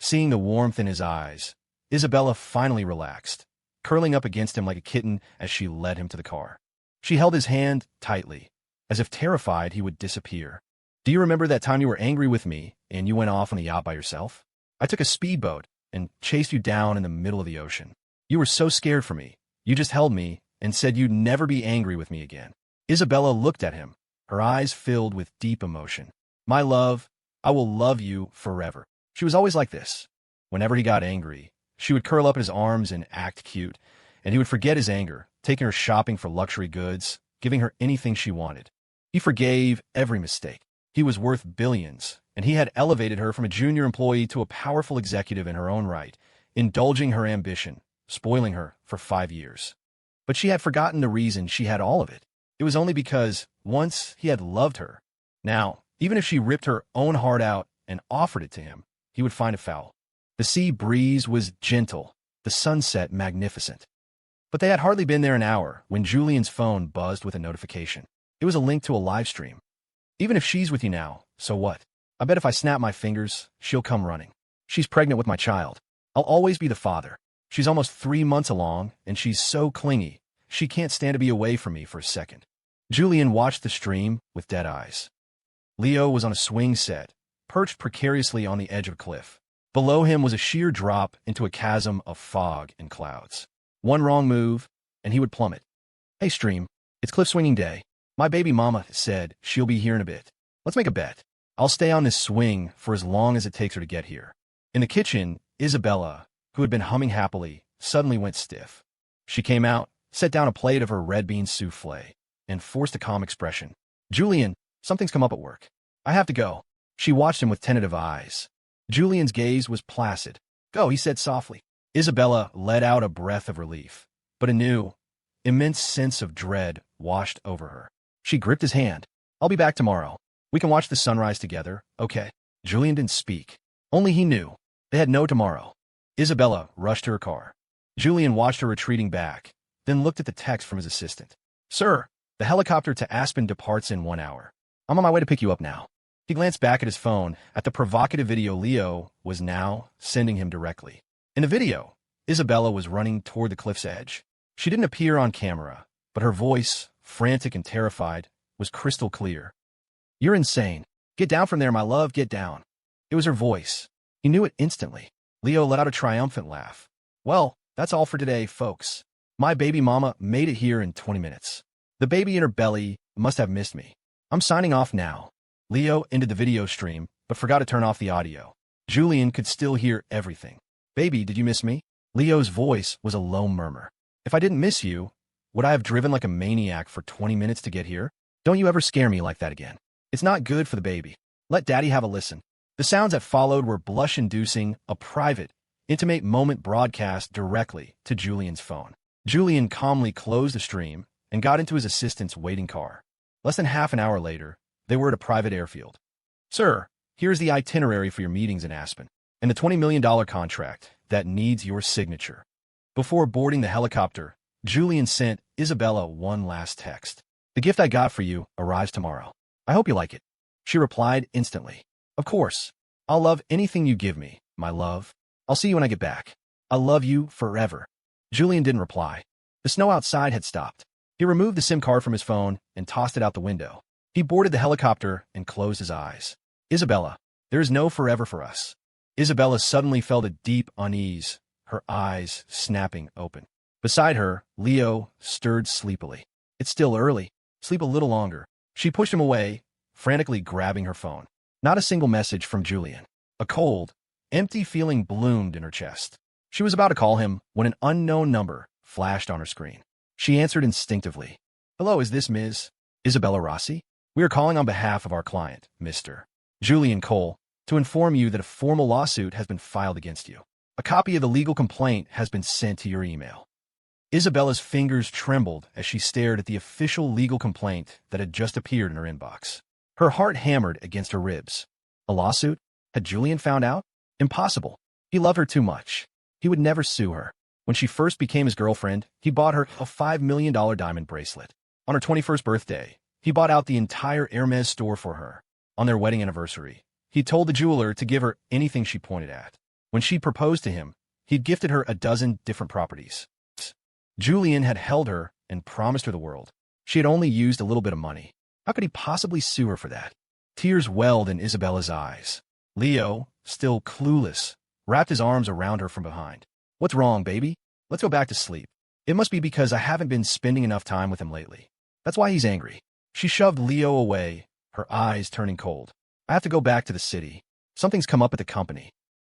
Seeing the warmth in his eyes, Isabella finally relaxed, curling up against him like a kitten as she led him to the car. She held his hand tightly, as if terrified he would disappear. Do you remember that time you were angry with me and you went off on the yacht by yourself? I took a speedboat and chased you down in the middle of the ocean. You were so scared for me. You just held me and said you'd never be angry with me again. Isabella looked at him, her eyes filled with deep emotion. My love, I will love you forever. She was always like this. Whenever he got angry, she would curl up in his arms and act cute, and he would forget his anger, taking her shopping for luxury goods, giving her anything she wanted. He forgave every mistake. He was worth billions, and he had elevated her from a junior employee to a powerful executive in her own right, indulging her ambition, spoiling her for 5 years. But she had forgotten the reason she had all of it. It was only because once he had loved her. Now, even if she ripped her own heart out and offered it to him, he would find it foul. The sea breeze was gentle, the sunset magnificent. But they had hardly been there an hour when Julian's phone buzzed with a notification. It was a link to a live stream. Even if she's with you now, so what? I bet if I snap my fingers, she'll come running. She's pregnant with my child. I'll always be the father. She's almost 3 months along, and she's so clingy, she can't stand to be away from me for a second. Julian watched the stream with dead eyes. Leo was on a swing set, perched precariously on the edge of a cliff. Below him was a sheer drop into a chasm of fog and clouds. One wrong move, and he would plummet. Hey, stream, it's cliff swinging day. My baby mama said she'll be here in a bit. Let's make a bet. I'll stay on this swing for as long as it takes her to get here. In the kitchen, Isabella, who had been humming happily, suddenly went stiff. She came out, set down a plate of her red bean souffle, and forced a calm expression. Julian, something's come up at work. I have to go. She watched him with tentative eyes. Julian's gaze was placid. Go, he said softly. Isabella let out a breath of relief, but a new, immense sense of dread washed over her. She gripped his hand. I'll be back tomorrow. We can watch the sunrise together, okay? Julian didn't speak. Only he knew. They had no tomorrow. Isabella rushed to her car. Julian watched her retreating back, then looked at the text from his assistant. Sir, the helicopter to Aspen departs in 1 hour. I'm on my way to pick you up now. He glanced back at his phone at the provocative video Leo was now sending him directly. In the video, Isabella was running toward the cliff's edge. She didn't appear on camera, but her voice, frantic and terrified, was crystal clear. You're insane. Get down from there, my love, get down. It was her voice. He knew it instantly. Leo let out a triumphant laugh. Well, that's all for today, folks. My baby mama made it here in 20 minutes. The baby in her belly must have missed me. I'm signing off now. Leo ended the video stream, but forgot to turn off the audio. Julian could still hear everything. Baby, did you miss me? Leo's voice was a low murmur. If I didn't miss you, would I have driven like a maniac for 20 minutes to get here? Don't you ever scare me like that again. It's not good for the baby. Let daddy have a listen. The sounds that followed were blush-inducing, a private, intimate moment broadcast directly to Julian's phone. Julian calmly closed the stream and got into his assistant's waiting car. Less than half an hour later, they were at a private airfield. Sir, here's the itinerary for your meetings in Aspen, and the $20 million contract that needs your signature. Before boarding the helicopter, Julian sent Isabella one last text. The gift I got for you arrives tomorrow. I hope you like it. She replied instantly. Of course. I'll love anything you give me, my love. I'll see you when I get back. I love you forever. Julian didn't reply. The snow outside had stopped. He removed the SIM card from his phone and tossed it out the window. He boarded the helicopter and closed his eyes. Isabella, there is no forever for us. Isabella suddenly felt a deep unease, her eyes snapping open. Beside her, Leo stirred sleepily. It's still early. Sleep a little longer. She pushed him away, frantically grabbing her phone. Not a single message from Julian. A cold, empty feeling bloomed in her chest. She was about to call him when an unknown number flashed on her screen. She answered instinctively. Hello, is this Ms. Isabella Rossi? We are calling on behalf of our client, Mr. Julian Cole, to inform you that a formal lawsuit has been filed against you. A copy of the legal complaint has been sent to your email. Isabella's fingers trembled as she stared at the official legal complaint that had just appeared in her inbox. Her heart hammered against her ribs. A lawsuit? Had Julian found out? Impossible. He loved her too much. He would never sue her. When she first became his girlfriend, he bought her a $5 million diamond bracelet. On her 21st birthday, he bought out the entire Hermes store for her. On their wedding anniversary, he told the jeweler to give her anything she pointed at. When she proposed to him, he'd gifted her a dozen different properties. Julian had held her and promised her the world. She had only used a little bit of money. How could he possibly sue her for that? Tears welled in Isabella's eyes. Leo, still clueless, wrapped his arms around her from behind. What's wrong, baby? Let's go back to sleep. It must be because I haven't been spending enough time with him lately. That's why he's angry. She shoved Leo away, her eyes turning cold. I have to go back to the city. Something's come up at the company.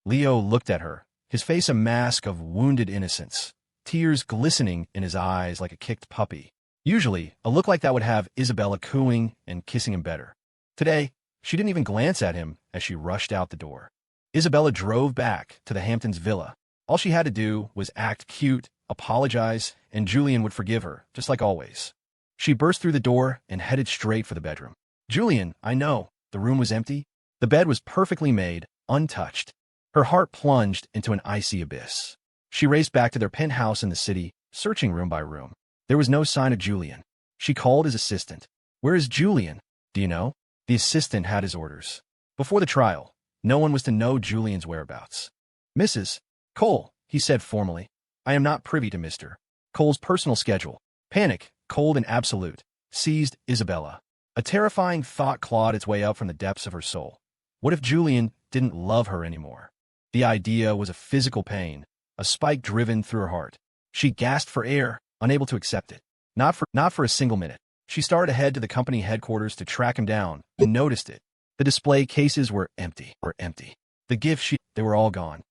Leo looked at her, his face a mask of wounded innocence, tears glistening in his eyes like a kicked puppy. Usually, a look like that would have Isabella cooing and kissing him better. Today, she didn't even glance at him as she rushed out the door. Isabella drove back to the Hamptons villa. All she had to do was act cute, apologize, and Julian would forgive her, just like always. She burst through the door and headed straight for the bedroom. Julian, I know. The room was empty. The bed was perfectly made, untouched. Her heart plunged into an icy abyss. She raced back to their penthouse in the city, searching room by room. There was no sign of Julian. She called his assistant. Where is Julian? Do you know? The assistant had his orders. Before the trial, no one was to know Julian's whereabouts. Mrs. Cole, he said formally. I am not privy to Mr. Cole's personal schedule. Panic, cold and absolute, seized Isabella. A terrifying thought clawed its way up from the depths of her soul. What if Julian didn't love her anymore? The idea was a physical pain, a spike driven through her heart. She gasped for air, unable to accept it. Not for a single minute. She started ahead to the company headquarters to track him down and noticed it. The display cases were empty. The gifts, they were all gone.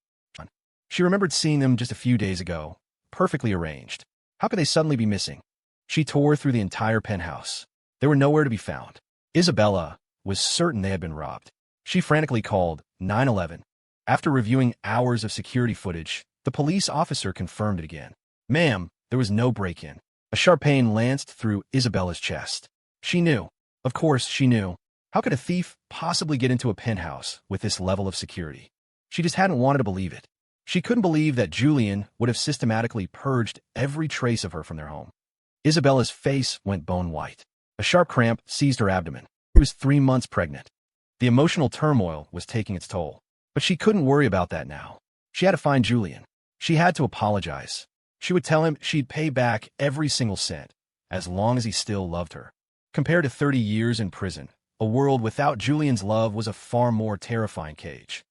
She remembered seeing them just a few days ago, perfectly arranged. How could they suddenly be missing? She tore through the entire penthouse. They were nowhere to be found. Isabella was certain they had been robbed. She frantically called 911. After reviewing hours of security footage, the police officer confirmed it again. Ma'am, there was no break-in. A sharp pain lanced through Isabella's chest. She knew. Of course, she knew. How could a thief possibly get into a penthouse with this level of security? She just hadn't wanted to believe it. She couldn't believe that Julian would have systematically purged every trace of her from their home. Isabella's face went bone white. A sharp cramp seized her abdomen. She was 3 months pregnant. The emotional turmoil was taking its toll. But she couldn't worry about that now. She had to find Julian. She had to apologize. She would tell him she'd pay back every single cent, as long as he still loved her. Compared to 30 years in prison, a world without Julian's love was a far more terrifying cage.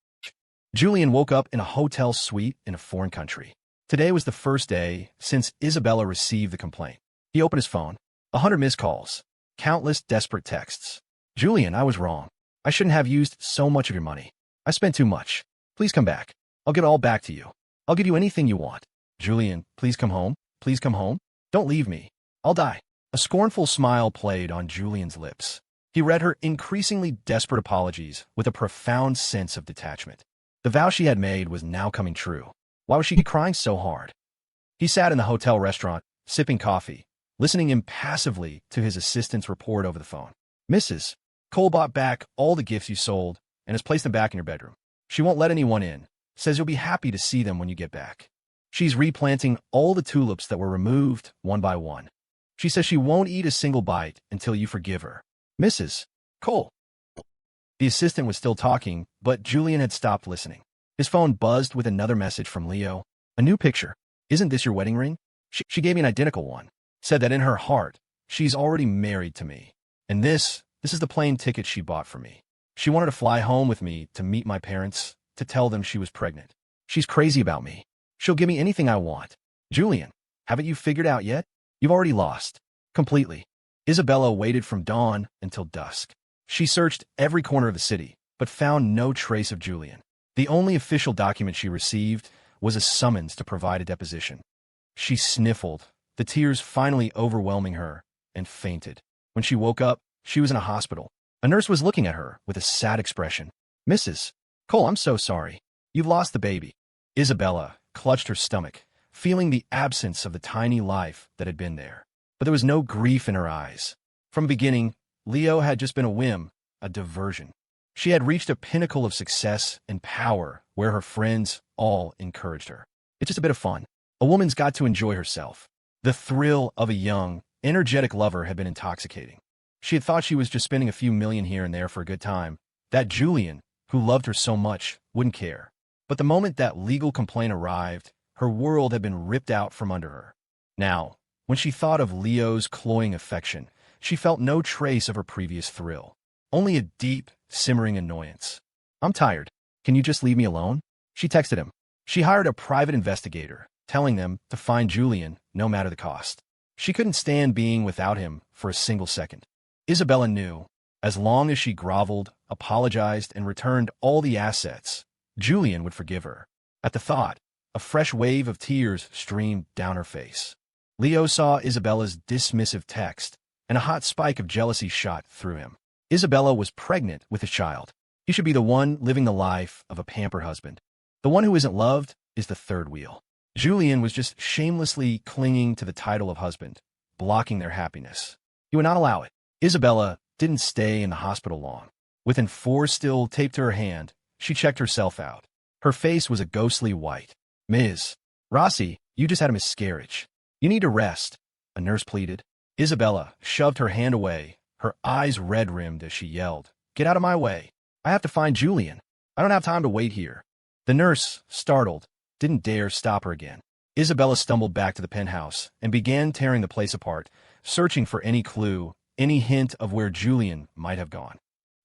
Julian woke up in a hotel suite in a foreign country. Today was the first day since Isabella received the complaint. He opened his phone. 100 missed calls. Countless desperate texts. Julian, I was wrong. I shouldn't have used so much of your money. I spent too much. Please come back. I'll get all back to you. I'll give you anything you want. Julian, please come home. Please come home. Don't leave me. I'll die. A scornful smile played on Julian's lips. He read her increasingly desperate apologies with a profound sense of detachment. The vow she had made was now coming true. Why was she crying so hard? He sat in the hotel restaurant, sipping coffee, listening impassively to his assistant's report over the phone. Mrs. Cole bought back all the gifts you sold and has placed them back in your bedroom. She won't let anyone in. Says you'll be happy to see them when you get back. She's replanting all the tulips that were removed one by one. She says she won't eat a single bite until you forgive her. Mrs. Cole. The assistant was still talking, but Julian had stopped listening. His phone buzzed with another message from Leo. A new picture. Isn't this your wedding ring? She gave me an identical one. Said that in her heart, she's already married to me. And this is the plane ticket she bought for me. She wanted to fly home with me to meet my parents, to tell them she was pregnant. She's crazy about me. She'll give me anything I want. Julian, haven't you figured out yet? You've already lost. Completely. Isabella waited from dawn until dusk. She searched every corner of the city, but found no trace of Julian. The only official document she received was a summons to provide a deposition. She sniffled, the tears finally overwhelming her, and fainted. When she woke up, she was in a hospital. A nurse was looking at her with a sad expression. Mrs. Cole, I'm so sorry. You've lost the baby. Isabella clutched her stomach, feeling the absence of the tiny life that had been there. But there was no grief in her eyes. From the beginning, Leo had just been a whim, a diversion. She had reached a pinnacle of success and power where her friends all encouraged her. It's just a bit of fun. A woman's got to enjoy herself. The thrill of a young, energetic lover had been intoxicating. She had thought she was just spending a few million here and there for a good time, that Julian, who loved her so much, wouldn't care. But the moment that legal complaint arrived, her world had been ripped out from under her. Now, when she thought of Leo's cloying affection, she felt no trace of her previous thrill, only a deep, simmering annoyance. I'm tired. Can you just leave me alone? She texted him. She hired a private investigator, telling them to find Julian no matter the cost. She couldn't stand being without him for a single second. Isabella knew, as long as she groveled, apologized, and returned all the assets, Julian would forgive her. At the thought, a fresh wave of tears streamed down her face. Leo saw Isabella's dismissive text, and a hot spike of jealousy shot through him. Isabella was pregnant with a child. He should be the one living the life of a pampered husband. The one who isn't loved is the third wheel. Julian was just shamelessly clinging to the title of husband, blocking their happiness. He would not allow it. Isabella didn't stay in the hospital long. With an four still taped to her hand, she checked herself out. Her face was a ghostly white. Ms. Rossi, you just had a miscarriage. You need to rest, a nurse pleaded. Isabella shoved her hand away, her eyes red-rimmed as she yelled, Get out of my way. I have to find Julian. I don't have time to wait here. The nurse, startled, didn't dare stop her again. Isabella stumbled back to the penthouse and began tearing the place apart, searching for any clue, any hint of where Julian might have gone.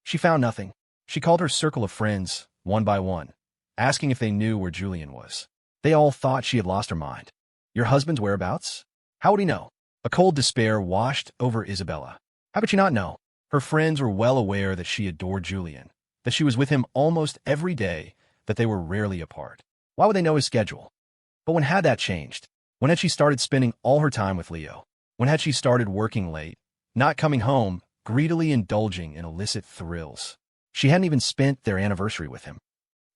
She found nothing. She called her circle of friends, one by one, asking if they knew where Julian was. They all thought she had lost her mind. Your husband's whereabouts? How would he know? A cold despair washed over Isabella. How could she not know? Her friends were well aware that she adored Julian, that she was with him almost every day, that they were rarely apart. Why would they know his schedule? But when had that changed? When had she started spending all her time with Leo? When had she started working late, not coming home, greedily indulging in illicit thrills? She hadn't even spent their anniversary with him.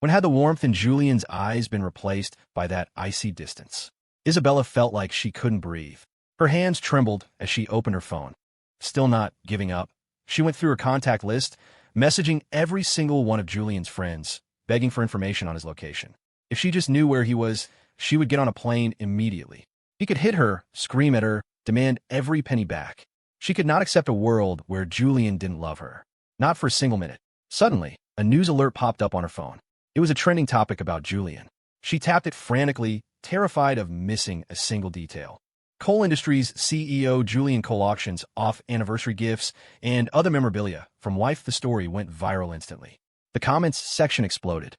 When had the warmth in Julian's eyes been replaced by that icy distance? Isabella felt like she couldn't breathe. Her hands trembled as she opened her phone. Still not giving up, she went through her contact list, messaging every single one of Julian's friends, begging for information on his location. If she just knew where he was, she would get on a plane immediately. He could hit her, scream at her, demand every penny back. She could not accept a world where Julian didn't love her. Not for a single minute. Suddenly, a news alert popped up on her phone. It was a trending topic about Julian. She tapped it frantically, terrified of missing a single detail. Coal Industries CEO Julian Cole auctions off anniversary gifts and other memorabilia from Wife the Story went viral instantly. The comments section exploded.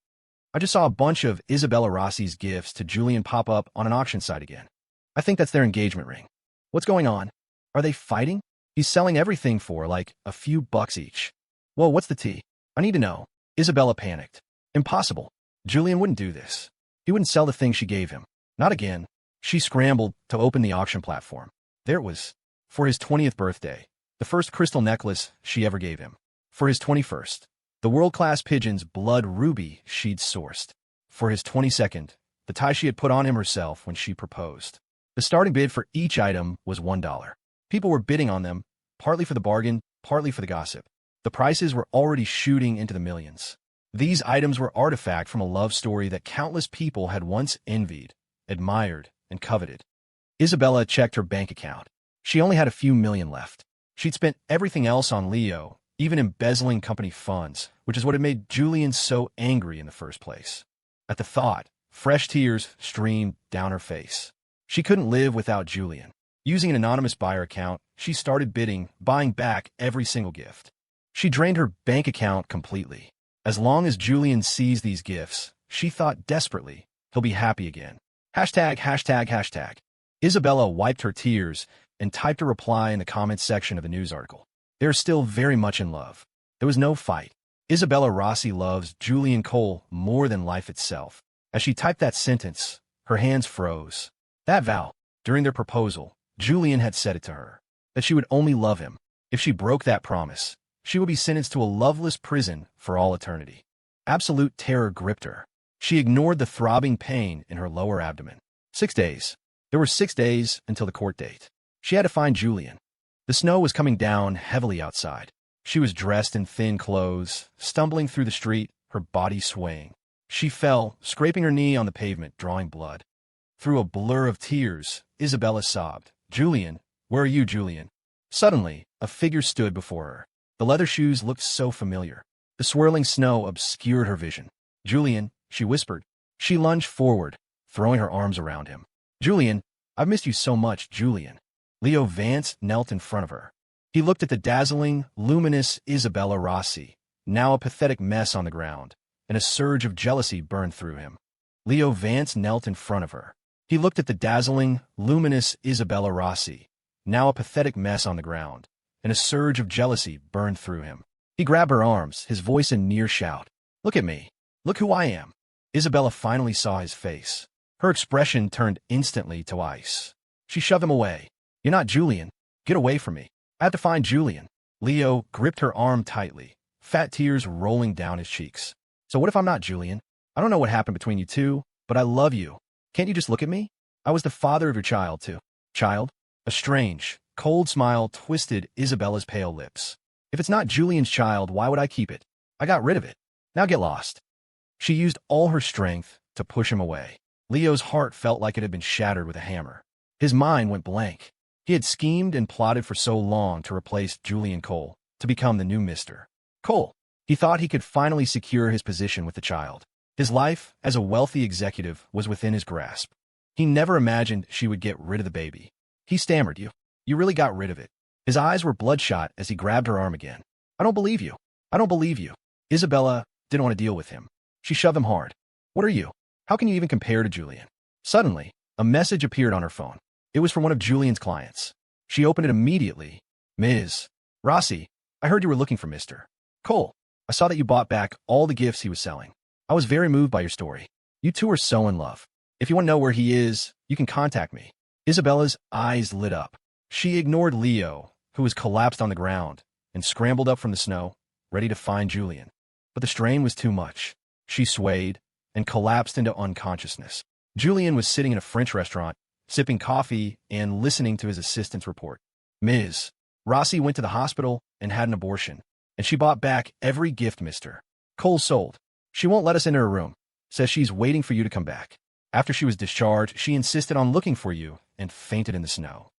I just saw a bunch of Isabella Rossi's gifts to Julian pop up on an auction site again. I think that's their engagement ring. What's going on? Are they fighting? He's selling everything for like a few bucks each. Whoa, what's the tea? I need to know. Isabella panicked. Impossible. Julian wouldn't do this. He wouldn't sell the thing she gave him. Not again. She scrambled to open the auction platform. There it was. For his 20th birthday, the first crystal necklace she ever gave him. For his 21st, the world-class pigeon's blood ruby she'd sourced. For his 22nd, the tie she had put on him herself when she proposed. The starting bid for each item was $1. People were bidding on them, partly for the bargain, partly for the gossip. The prices were already shooting into the millions. These items were artifact from a love story that countless people had once envied, admired, and coveted. Isabella checked her bank account. She only had a few million left. She'd spent everything else on Leo, even embezzling company funds, which is what had made Julian so angry in the first place. At the thought, fresh tears streamed down her face. She couldn't live without Julian. Using an anonymous buyer account, she started bidding, buying back every single gift. She drained her bank account completely. As long as Julian sees these gifts, she thought desperately, he'll be happy again. Hashtag, hashtag, hashtag. Isabella wiped her tears and typed a reply in the comments section of the news article. They're still very much in love. There was no fight. Isabella Rossi loves Julian Cole more than life itself. As she typed that sentence, her hands froze. That vow, during their proposal, Julian had said it to her, that she would only love him. If she broke that promise, she would be sentenced to a loveless prison for all eternity. Absolute terror gripped her. She ignored the throbbing pain in her lower abdomen. 6 days. There were 6 days until the court date. She had to find Julian. The snow was coming down heavily outside. She was dressed in thin clothes, stumbling through the street, her body swaying. She fell, scraping her knee on the pavement, drawing blood. Through a blur of tears, Isabella sobbed, "Julian, where are you, Julian?" Suddenly, a figure stood before her. The leather shoes looked so familiar. The swirling snow obscured her vision. "Julian," she whispered. She lunged forward, throwing her arms around him. "Julian, I've missed you so much, Julian." Leo Vance knelt in front of her. He looked at the dazzling, luminous Isabella Rossi, now a pathetic mess on the ground, and a surge of jealousy burned through him. Leo Vance knelt in front of her. He looked at the dazzling, luminous Isabella Rossi, now a pathetic mess on the ground, and a surge of jealousy burned through him. He grabbed her arms, his voice a near shout. "Look at me. Look who I am." Isabella finally saw his face. Her expression turned instantly to ice. She shoved him away. "You're not Julian. Get away from me. I have to find Julian." Leo gripped her arm tightly, fat tears rolling down his cheeks. "So what if I'm not Julian? I don't know what happened between you two, but I love you. Can't you just look at me? I was the father of your child, too." "Child?" A strange, cold smile twisted Isabella's pale lips. "If it's not Julian's child, why would I keep it? I got rid of it. Now get lost." She used all her strength to push him away. Leo's heart felt like it had been shattered with a hammer. His mind went blank. He had schemed and plotted for so long to replace Julian Cole, to become the new Mr. Cole. He thought he could finally secure his position with the child. His life as a wealthy executive was within his grasp. He never imagined she would get rid of the baby. He stammered, You really got rid of it." His eyes were bloodshot as he grabbed her arm again. "I don't believe you. I don't believe you." Isabella didn't want to deal with him. She shoved him hard. "What are you? How can you even compare to Julian?" Suddenly, a message appeared on her phone. It was from one of Julian's clients. She opened it immediately. "Ms. Rossi, I heard you were looking for Mr. Cole. I saw that you bought back all the gifts he was selling. I was very moved by your story. You two are so in love. If you want to know where he is, you can contact me." Isabella's eyes lit up. She ignored Leo, who was collapsed on the ground, and scrambled up from the snow, ready to find Julian. But the strain was too much. She swayed and collapsed into unconsciousness. Julian was sitting in a French restaurant, sipping coffee and listening to his assistant's report. "Ms. Rossi went to the hospital and had an abortion, and she bought back every gift Mr. Cole sold. She won't let us into her room. Says she's waiting for you to come back. After she was discharged, she insisted on looking for you and fainted in the snow."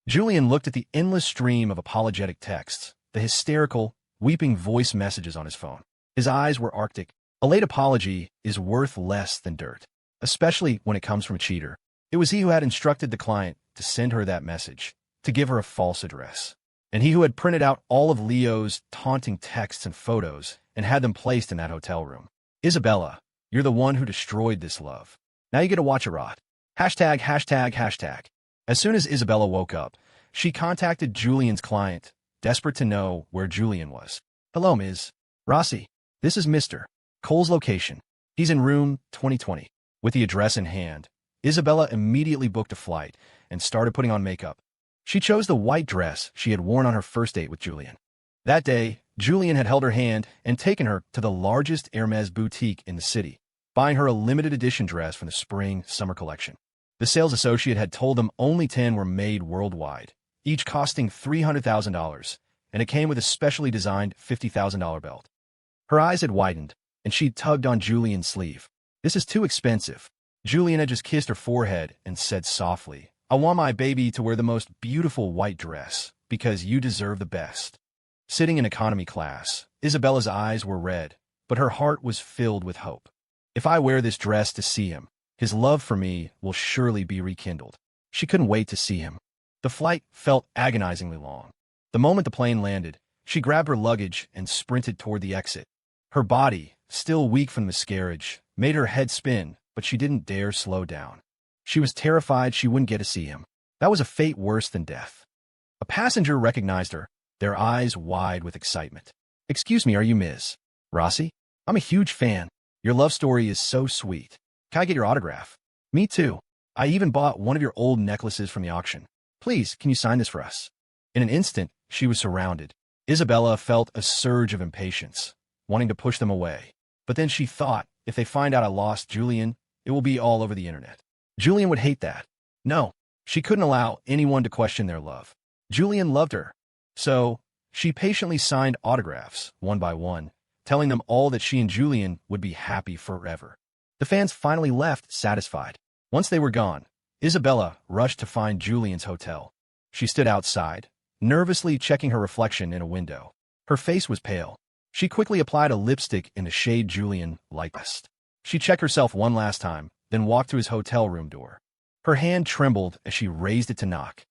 Julian looked at the endless stream of apologetic texts, the hysterical, weeping voice messages on his phone. His eyes were arctic. A late apology is worth less than dirt, especially when it comes from a cheater. It was he who had instructed the client to send her that message, to give her a false address. And he who had printed out all of Leo's taunting texts and photos and had them placed in that hotel room. "Isabella, you're the one who destroyed this love. Now you get to watch it rot." Hashtag, hashtag, hashtag. As soon as Isabella woke up, she contacted Julian's client, desperate to know where Julian was. "Hello, Ms. Rossi. This is Mr. Cole's location. He's in room 2020. With the address in hand, Isabella immediately booked a flight and started putting on makeup. She chose the white dress she had worn on her first date with Julian. That day, Julian had held her hand and taken her to the largest Hermes boutique in the city, buying her a limited edition dress from the spring-summer collection. The sales associate had told them only 10 were made worldwide, each costing $300,000, and it came with a specially designed $50,000 belt. Her eyes had widened, and she tugged on Julian's sleeve. "This is too expensive." Julian had just kissed her forehead and said softly, "I want my baby to wear the most beautiful white dress, because you deserve the best." Sitting in economy class, Isabella's eyes were red, but her heart was filled with hope. "If I wear this dress to see him, his love for me will surely be rekindled." She couldn't wait to see him. The flight felt agonizingly long. The moment the plane landed, She grabbed her luggage and sprinted toward the exit. Her body, still weak from the miscarriage, made her head spin, but she didn't dare slow down. She was terrified she wouldn't get to see him. That was a fate worse than death. A passenger recognized her, their eyes wide with excitement. "Excuse me, are you Ms. Rossi? I'm a huge fan. Your love story is so sweet. Can I get your autograph?" "Me too. I even bought one of your old necklaces from the auction. Please, can you sign this for us?" In an instant, she was surrounded. Isabella felt a surge of impatience, wanting to push them away. But then she thought, if they find out I lost Julian, it will be all over the internet. Julian would hate that. No, she couldn't allow anyone to question their love. Julian loved her. So, she patiently signed autographs, one by one, telling them all that she and Julian would be happy forever. The fans finally left, satisfied. Once they were gone, Isabella rushed to find Julian's hotel. She stood outside, nervously checking her reflection in a window. Her face was pale. She quickly applied a lipstick in the shade Julian liked best. She checked herself one last time, then walked to his hotel room door. Her hand trembled as she raised it to knock.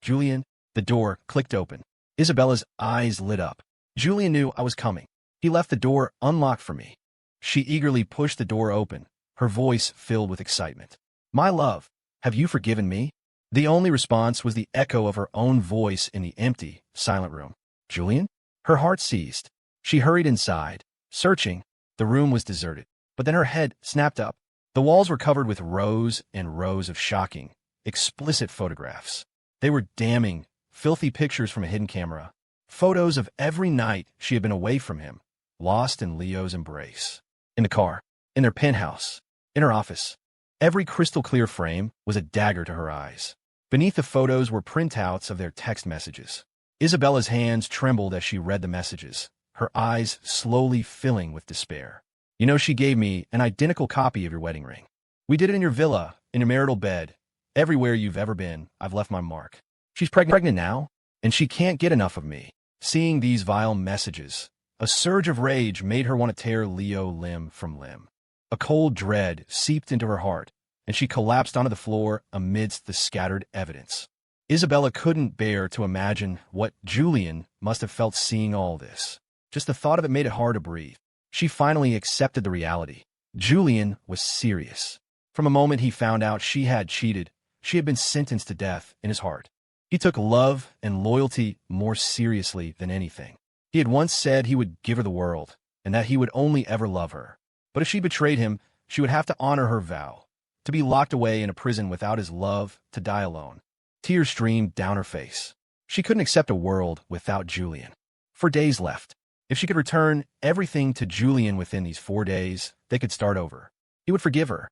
Julian." The door clicked open. Isabella's eyes lit up. "Julian knew I was coming. He left the door unlocked for me." She eagerly pushed the door open, her voice filled with excitement. "My love, have you forgiven me?" The only response was the echo of her own voice in the empty, silent room. "Julian?" Her heart seized. She hurried inside, searching. The room was deserted. But then her head snapped up. The walls were covered with rows and rows of shocking, explicit photographs. They were damning, filthy pictures from a hidden camera. Photos of every night she had been away from him, lost in Leo's embrace. In the car, in their penthouse, in her office. Every crystal-clear frame was a dagger to her eyes. Beneath the photos were printouts of their text messages. Isabella's hands trembled as she read the messages, her eyes slowly filling with despair. "You know, she gave me an identical copy of your wedding ring. We did it in your villa, in your marital bed. Everywhere you've ever been, I've left my mark. She's pregnant now, and she can't get enough of me." Seeing these vile messages, a surge of rage made her want to tear Leo limb from limb. A cold dread seeped into her heart, and she collapsed onto the floor amidst the scattered evidence. Isabella couldn't bear to imagine what Julian must have felt seeing all this. Just the thought of it made it hard to breathe. She finally accepted the reality. Julian was serious. From the moment he found out she had cheated, she had been sentenced to death in his heart. He took love and loyalty more seriously than anything. He had once said he would give her the world, and that he would only ever love her. But if she betrayed him, she would have to honor her vow, to be locked away in a prison without his love, to die alone. Tears streamed down her face. She couldn't accept a world without Julian. 4 days left. If she could return everything to Julian within these 4 days, they could start over. He would forgive her.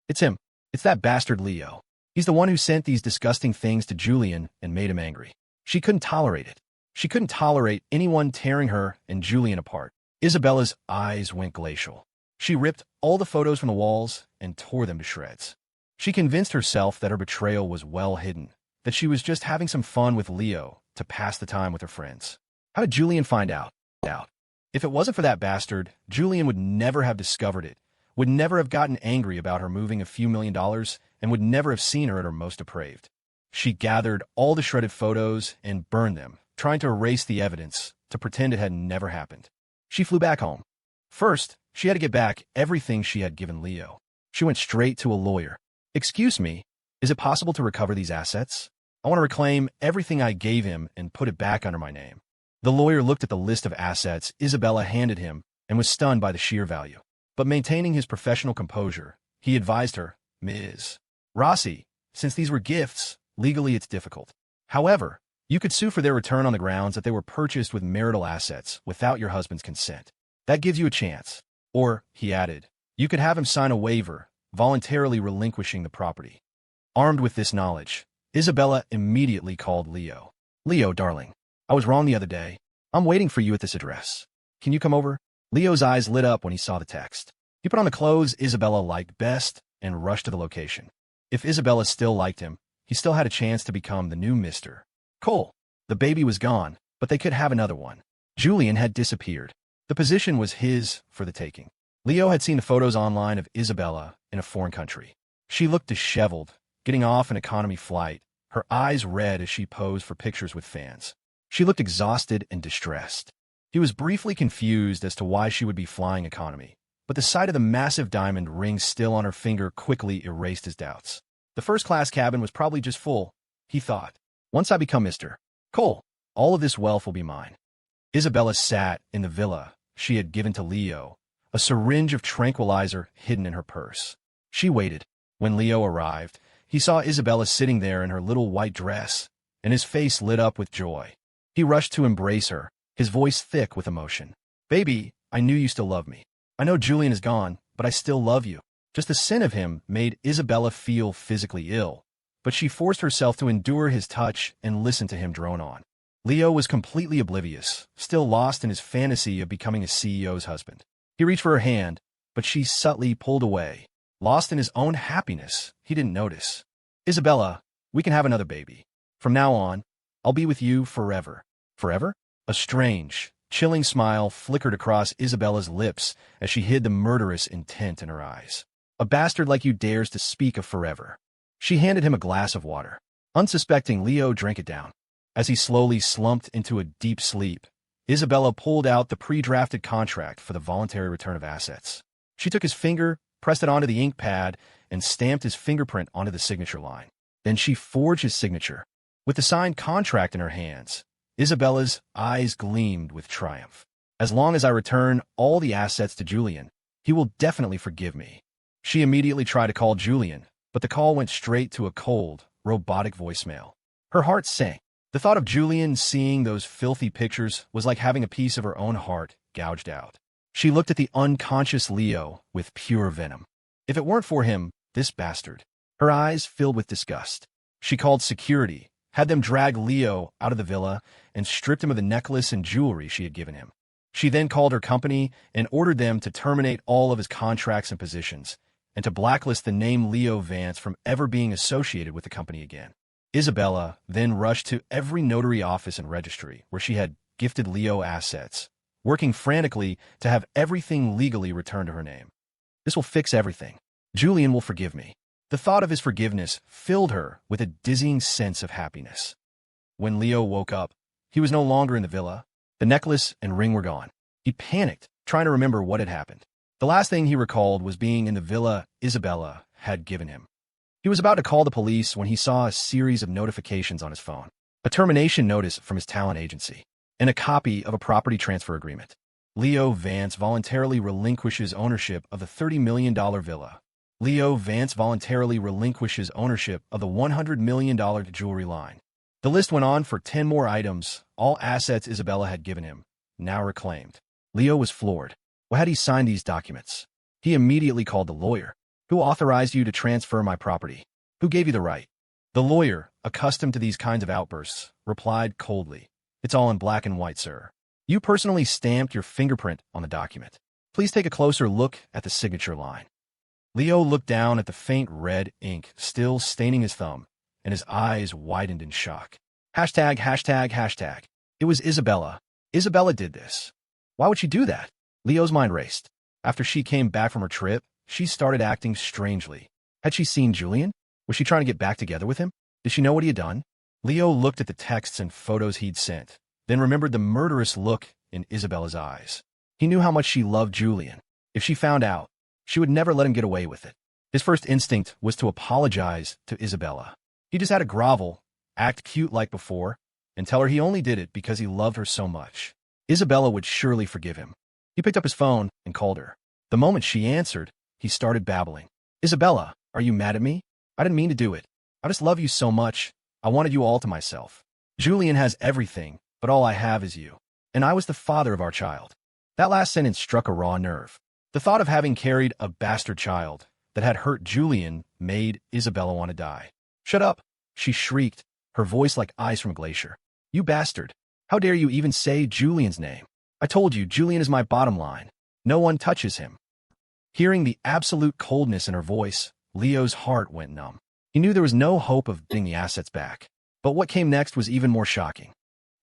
It's him. It's that bastard Leo. He's the one who sent these disgusting things to Julian and made him angry. She couldn't tolerate it. She couldn't tolerate anyone tearing her and Julian apart. Isabella's eyes went glacial. She ripped all the photos from the walls and tore them to shreds. She convinced herself that her betrayal was well hidden, that she was just having some fun with Leo to pass the time with her friends. How did Julian find out? If it wasn't for that bastard, Julian would never have discovered it, would never have gotten angry about her moving a few $1,000,000, and would never have seen her at her most depraved. She gathered all the shredded photos and burned them, trying to erase the evidence, to pretend it had never happened. She flew back home. First, she had to get back everything she had given Leo. She went straight to a lawyer. "Excuse me, is it possible to recover these assets? I want to reclaim everything I gave him and put it back under my name." The lawyer looked at the list of assets Isabella handed him and was stunned by the sheer value. But maintaining his professional composure, he advised her, "Ms. Rossi, since these were gifts, legally it's difficult. However, you could sue for their return on the grounds that they were purchased with marital assets without your husband's consent. That gives you a chance. Or," he added, "you could have him sign a waiver, voluntarily relinquishing the property." Armed with this knowledge, Isabella immediately called Leo. "Leo, darling, I was wrong the other day. I'm waiting for you at this address. Can you come over?" Leo's eyes lit up when he saw the text. He put on the clothes Isabella liked best and rushed to the location. If Isabella still liked him, he still had a chance to become the new Mr. Cole. The baby was gone, but they could have another one. Julian had disappeared. The position was his for the taking. Leo had seen the photos online of Isabella in a foreign country. She looked disheveled, getting off an economy flight, her eyes red as she posed for pictures with fans. She looked exhausted and distressed. He was briefly confused as to why she would be flying economy, but the sight of the massive diamond ring still on her finger quickly erased his doubts. The first-class cabin was probably just full, he thought. Once I become Mr. Cole, all of this wealth will be mine. Isabella sat in the villa she had given to Leo, a syringe of tranquilizer hidden in her purse. She waited. When Leo arrived, he saw Isabella sitting there in her little white dress, and his face lit up with joy. He rushed to embrace her, his voice thick with emotion. "Baby, I knew you still loved me. I know Julian is gone, but I still love you." Just the sin of him made Isabella feel physically ill, but she forced herself to endure his touch and listen to him drone on. Leo was completely oblivious, still lost in his fantasy of becoming a CEO's husband. He reached for her hand, but she subtly pulled away. Lost in his own happiness, he didn't notice. "Isabella, we can have another baby. From now on, I'll be with you forever." Forever? A strange, chilling smile flickered across Isabella's lips as she hid the murderous intent in her eyes. "A bastard like you dares to speak of forever." She handed him a glass of water. Unsuspecting, Leo drank it down. As he slowly slumped into a deep sleep, Isabella pulled out the pre-drafted contract for the voluntary return of assets. She took his finger, pressed it onto the ink pad, and stamped his fingerprint onto the signature line. Then she forged his signature. With the signed contract in her hands, Isabella's eyes gleamed with triumph. "As long as I return all the assets to Julian, he will definitely forgive me." She immediately tried to call Julian, but the call went straight to a cold, robotic voicemail. Her heart sank. The thought of Julian seeing those filthy pictures was like having a piece of her own heart gouged out. She looked at the unconscious Leo with pure venom. If it weren't for him, this bastard. Her eyes filled with disgust. She called security, had them drag Leo out of the villa, and stripped him of the necklace and jewelry she had given him. She then called her company and ordered them to terminate all of his contracts and positions, and to blacklist the name Leo Vance from ever being associated with the company again. Isabella then rushed to every notary office and registry where she had gifted Leo assets, working frantically to have everything legally returned to her name. "This will fix everything. Julian will forgive me." The thought of his forgiveness filled her with a dizzying sense of happiness. When Leo woke up, he was no longer in the villa. The necklace and ring were gone. He panicked, trying to remember what had happened. The last thing he recalled was being in the villa Isabella had given him. He was about to call the police when he saw a series of notifications on his phone. A termination notice from his talent agency, and a copy of a property transfer agreement. Leo Vance voluntarily relinquishes ownership of the $30 million villa. Leo Vance voluntarily relinquishes ownership of the $100 million jewelry line. The list went on for 10 more items, all assets Isabella had given him, now reclaimed. Leo was floored. Why had he signed these documents? He immediately called the lawyer. "Who authorized you to transfer my property? Who gave you the right?" The lawyer, accustomed to these kinds of outbursts, replied coldly. "It's all in black and white, sir. You personally stamped your fingerprint on the document. Please take a closer look at the signature line." Leo looked down at the faint red ink still staining his thumb, and his eyes widened in shock. Hashtag, hashtag, hashtag. It was Isabella. Isabella did this. Why would she do that? Leo's mind raced. After she came back from her trip, she started acting strangely. Had she seen Julian? Was she trying to get back together with him? Did she know what he had done? Leo looked at the texts and photos he'd sent, then remembered the murderous look in Isabella's eyes. He knew how much she loved Julian. If she found out, she would never let him get away with it. His first instinct was to apologize to Isabella. He just had to grovel, act cute like before, and tell her he only did it because he loved her so much. Isabella would surely forgive him. He picked up his phone and called her. The moment she answered, he started babbling. "Isabella, are you mad at me? I didn't mean to do it. I just love you so much. I wanted you all to myself. Julian has everything, but all I have is you. And I was the father of our child." That last sentence struck a raw nerve. The thought of having carried a bastard child that had hurt Julian made Isabella want to die. "Shut up," she shrieked, her voice like ice from a glacier. "You bastard. How dare you even say Julian's name? I told you, Julian is my bottom line. No one touches him." Hearing the absolute coldness in her voice, Leo's heart went numb. He knew there was no hope of getting the assets back. But what came next was even more shocking.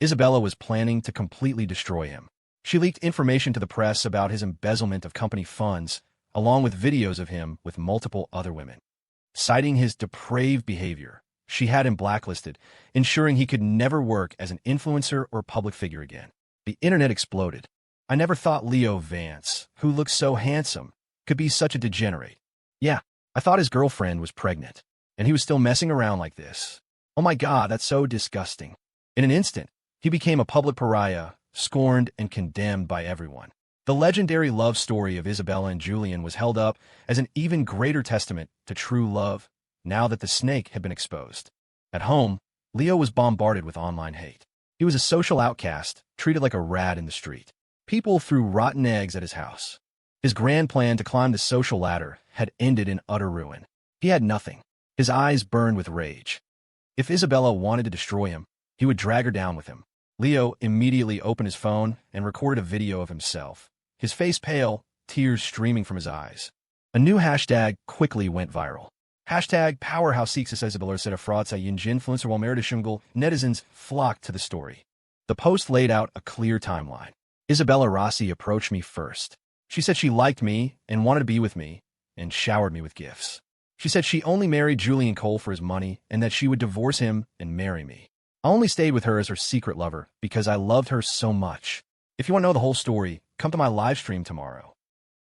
Isabella was planning to completely destroy him. She leaked information to the press about his embezzlement of company funds, along with videos of him with multiple other women. Citing his depraved behavior, She had him blacklisted, ensuring he could never work as an influencer or public figure again. The internet exploded. I never thought Leo Vance, who looked so handsome, could be such a degenerate. Yeah, I thought his girlfriend was pregnant, and he was still messing around like this. Oh my God, that's so disgusting. In an instant, he became a public pariah, scorned and condemned by everyone. The legendary love story of Isabella and Julian was held up as an even greater testament to true love, now that the snake had been exposed. At home, Leo was bombarded with online hate. He was a social outcast, treated like a rat in the street. People threw rotten eggs at his house. His grand plan to climb the social ladder had ended in utter ruin. He had nothing. His eyes burned with rage. If Isabella wanted to destroy him, he would drag her down with him. Leo immediately opened his phone and recorded a video of himself, his face pale, tears streaming from his eyes. A new hashtag quickly went viral. Hashtag Powerhouse seeks Isabella said a fraud say influencer while meritishungle. Netizens flocked to the story. The post laid out a clear timeline. Isabella Rossi approached me first. She said she liked me and wanted to be with me and showered me with gifts. She said she only married Julian Cole for his money and that she would divorce him and marry me. I only stayed with her as her secret lover because I loved her so much. If you want to know the whole story, come to my live stream tomorrow.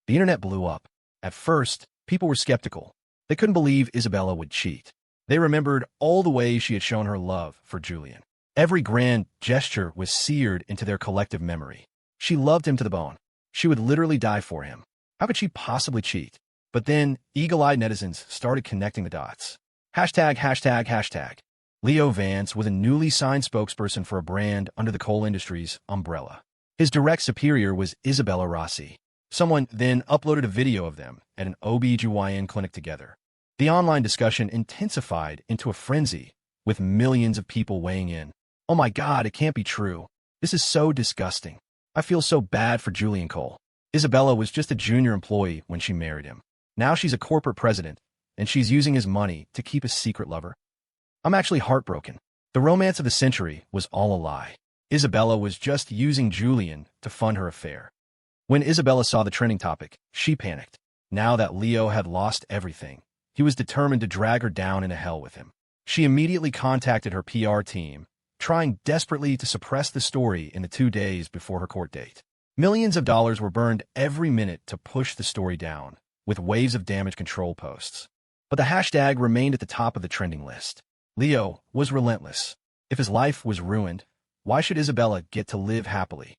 The internet blew up. At first, people were skeptical. They couldn't believe Isabella would cheat. They remembered all the ways she had shown her love for Julian. Every grand gesture was seared into their collective memory. She loved him to the bone. She would literally die for him. How could she possibly cheat? But then, eagle-eyed netizens started connecting the dots. Hashtag. Leo Vance was a newly signed spokesperson for a brand under the coal industry's umbrella. His direct superior was Isabella Rossi. Someone then uploaded a video of them at an OB/GYN clinic together. The online discussion intensified into a frenzy, with millions of people weighing in. Oh my God, it can't be true. This is so disgusting. I feel so bad for Julian Cole. Isabella was just a junior employee when she married him. Now she's a corporate president, and she's using his money to keep a secret lover. I'm actually heartbroken. The romance of the century was all a lie. Isabella was just using Julian to fund her affair. When Isabella saw the trending topic, she panicked. Now that Leo had lost everything, he was determined to drag her down into hell with him. She immediately contacted her PR team, trying desperately to suppress the story in the 2 days before her court date. Millions of dollars were burned every minute to push the story down, with waves of damage control posts. But the hashtag remained at the top of the trending list. Leo was relentless. If his life was ruined, why should Isabella get to live happily?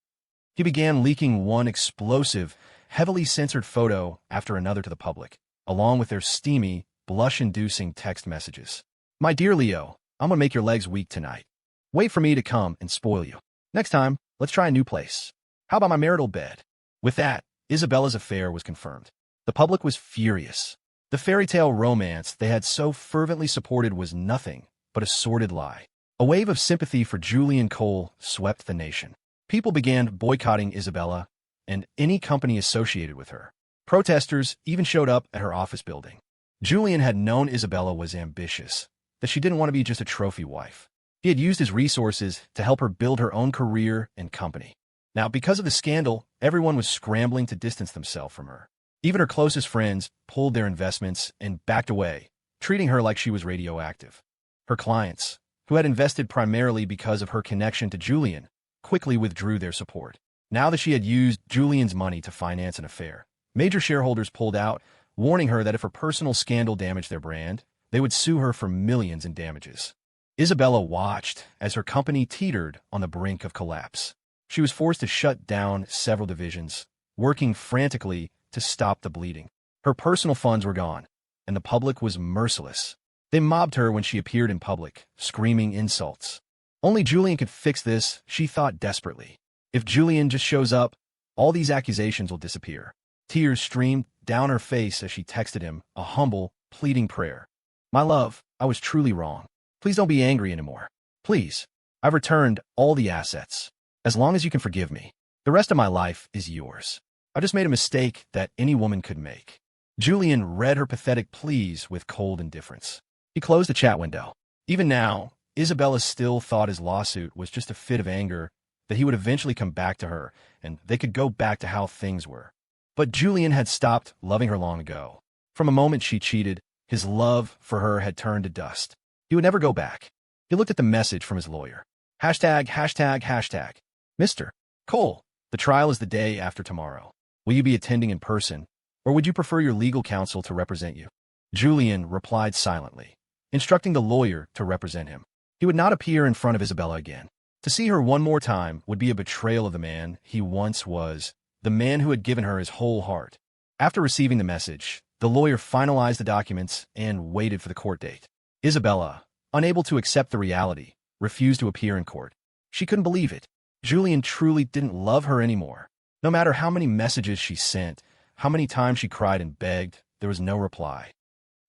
He began leaking one explosive, heavily censored photo after another to the public, along with their steamy, blush-inducing text messages. My dear Leo, I'm gonna make your legs weak tonight. Wait for me to come and spoil you. Next time, let's try a new place. How about my marital bed? With that, Isabella's affair was confirmed. The public was furious. The fairy tale romance they had so fervently supported was nothing but a sordid lie. A wave of sympathy for Julian Cole swept the nation. People began boycotting Isabella and any company associated with her. Protesters even showed up at her office building. Julian had known Isabella was ambitious, that she didn't want to be just a trophy wife. He had used his resources to help her build her own career and company. Now, because of the scandal, everyone was scrambling to distance themselves from her. Even her closest friends pulled their investments and backed away, treating her like she was radioactive. Her clients, who had invested primarily because of her connection to Julian, quickly withdrew their support. Now that she had used Julian's money to finance an affair, major shareholders pulled out, warning her that if her personal scandal damaged their brand, they would sue her for millions in damages. Isabella watched as her company teetered on the brink of collapse. She was forced to shut down several divisions, working frantically to stop the bleeding. Her personal funds were gone, and the public was merciless. They mobbed her when she appeared in public, screaming insults. Only Julian could fix this, she thought desperately. If Julian just shows up, all these accusations will disappear. Tears streamed down her face as she texted him a humble, pleading prayer. My love, I was truly wrong. Please don't be angry anymore. Please. I've returned all the assets. As long as you can forgive me, the rest of my life is yours. I just made a mistake that any woman could make. Julian read her pathetic pleas with cold indifference. He closed the chat window. Even now, Isabella still thought his lawsuit was just a fit of anger, that he would eventually come back to her, and they could go back to how things were. But Julian had stopped loving her long ago. From a moment she cheated, his love for her had turned to dust. He would never go back. He looked at the message from his lawyer. Hashtag, hashtag, hashtag. Mr. Cole, the trial is the day after tomorrow. Will you be attending in person, or would you prefer your legal counsel to represent you? Julian replied silently, instructing the lawyer to represent him. He would not appear in front of Isabella again. To see her one more time would be a betrayal of the man he once was, the man who had given her his whole heart. After receiving the message, the lawyer finalized the documents and waited for the court date. Isabella, unable to accept the reality, refused to appear in court. She couldn't believe it. Julian truly didn't love her anymore. No matter how many messages she sent, how many times she cried and begged, there was no reply.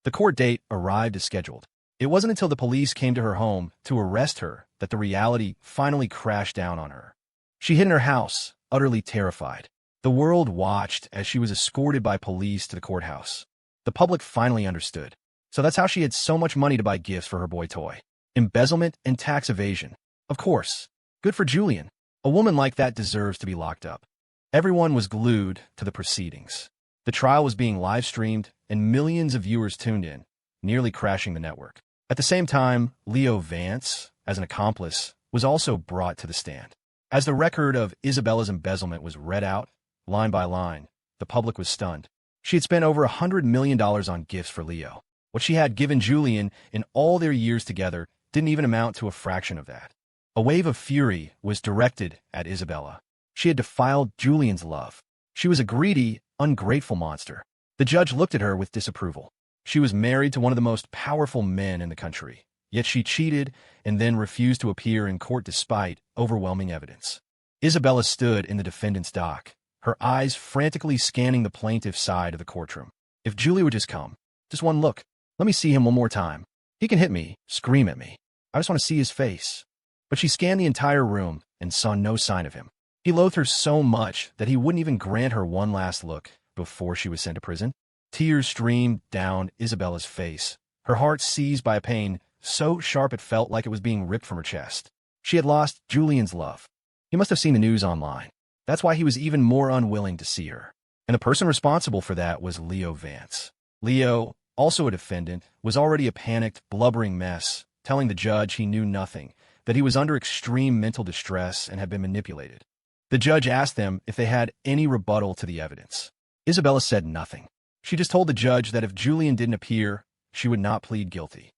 The court date arrived as scheduled. It wasn't until the police came to her home to arrest her that the reality finally crashed down on her. She hid in her house, utterly terrified. The world watched as she was escorted by police to the courthouse. The public finally understood. So that's how she had so much money to buy gifts for her boy toy. Embezzlement and tax evasion. Of course. Good for Julian. A woman like that deserves to be locked up. Everyone was glued to the proceedings. The trial was being live-streamed, and millions of viewers tuned in, nearly crashing the network. At the same time, Leo Vance, as an accomplice, was also brought to the stand. As the record of Isabella's embezzlement was read out, line by line, the public was stunned. She had spent over $100 million on gifts for Leo. What she had given Julian in all their years together didn't even amount to a fraction of that. A wave of fury was directed at Isabella. She had defiled Julian's love. She was a greedy, ungrateful monster. The judge looked at her with disapproval. She was married to one of the most powerful men in the country, yet she cheated and then refused to appear in court despite overwhelming evidence. Isabella stood in the defendant's dock, her eyes frantically scanning the plaintiff's side of the courtroom. If Julie would just come, just one look, let me see him one more time. He can hit me, scream at me. I just want to see his face. But she scanned the entire room and saw no sign of him. He loathed her so much that he wouldn't even grant her one last look before she was sent to prison. Tears streamed down Isabella's face, her heart seized by a pain so sharp it felt like it was being ripped from her chest. She had lost Julian's love. He must have seen the news online. That's why he was even more unwilling to see her. And the person responsible for that was Leo Vance. Leo, also a defendant, was already a panicked, blubbering mess, telling the judge he knew nothing, that he was under extreme mental distress and had been manipulated. The judge asked them if they had any rebuttal to the evidence. Isabella said nothing. She just told the judge that if Julian didn't appear, she would not plead guilty.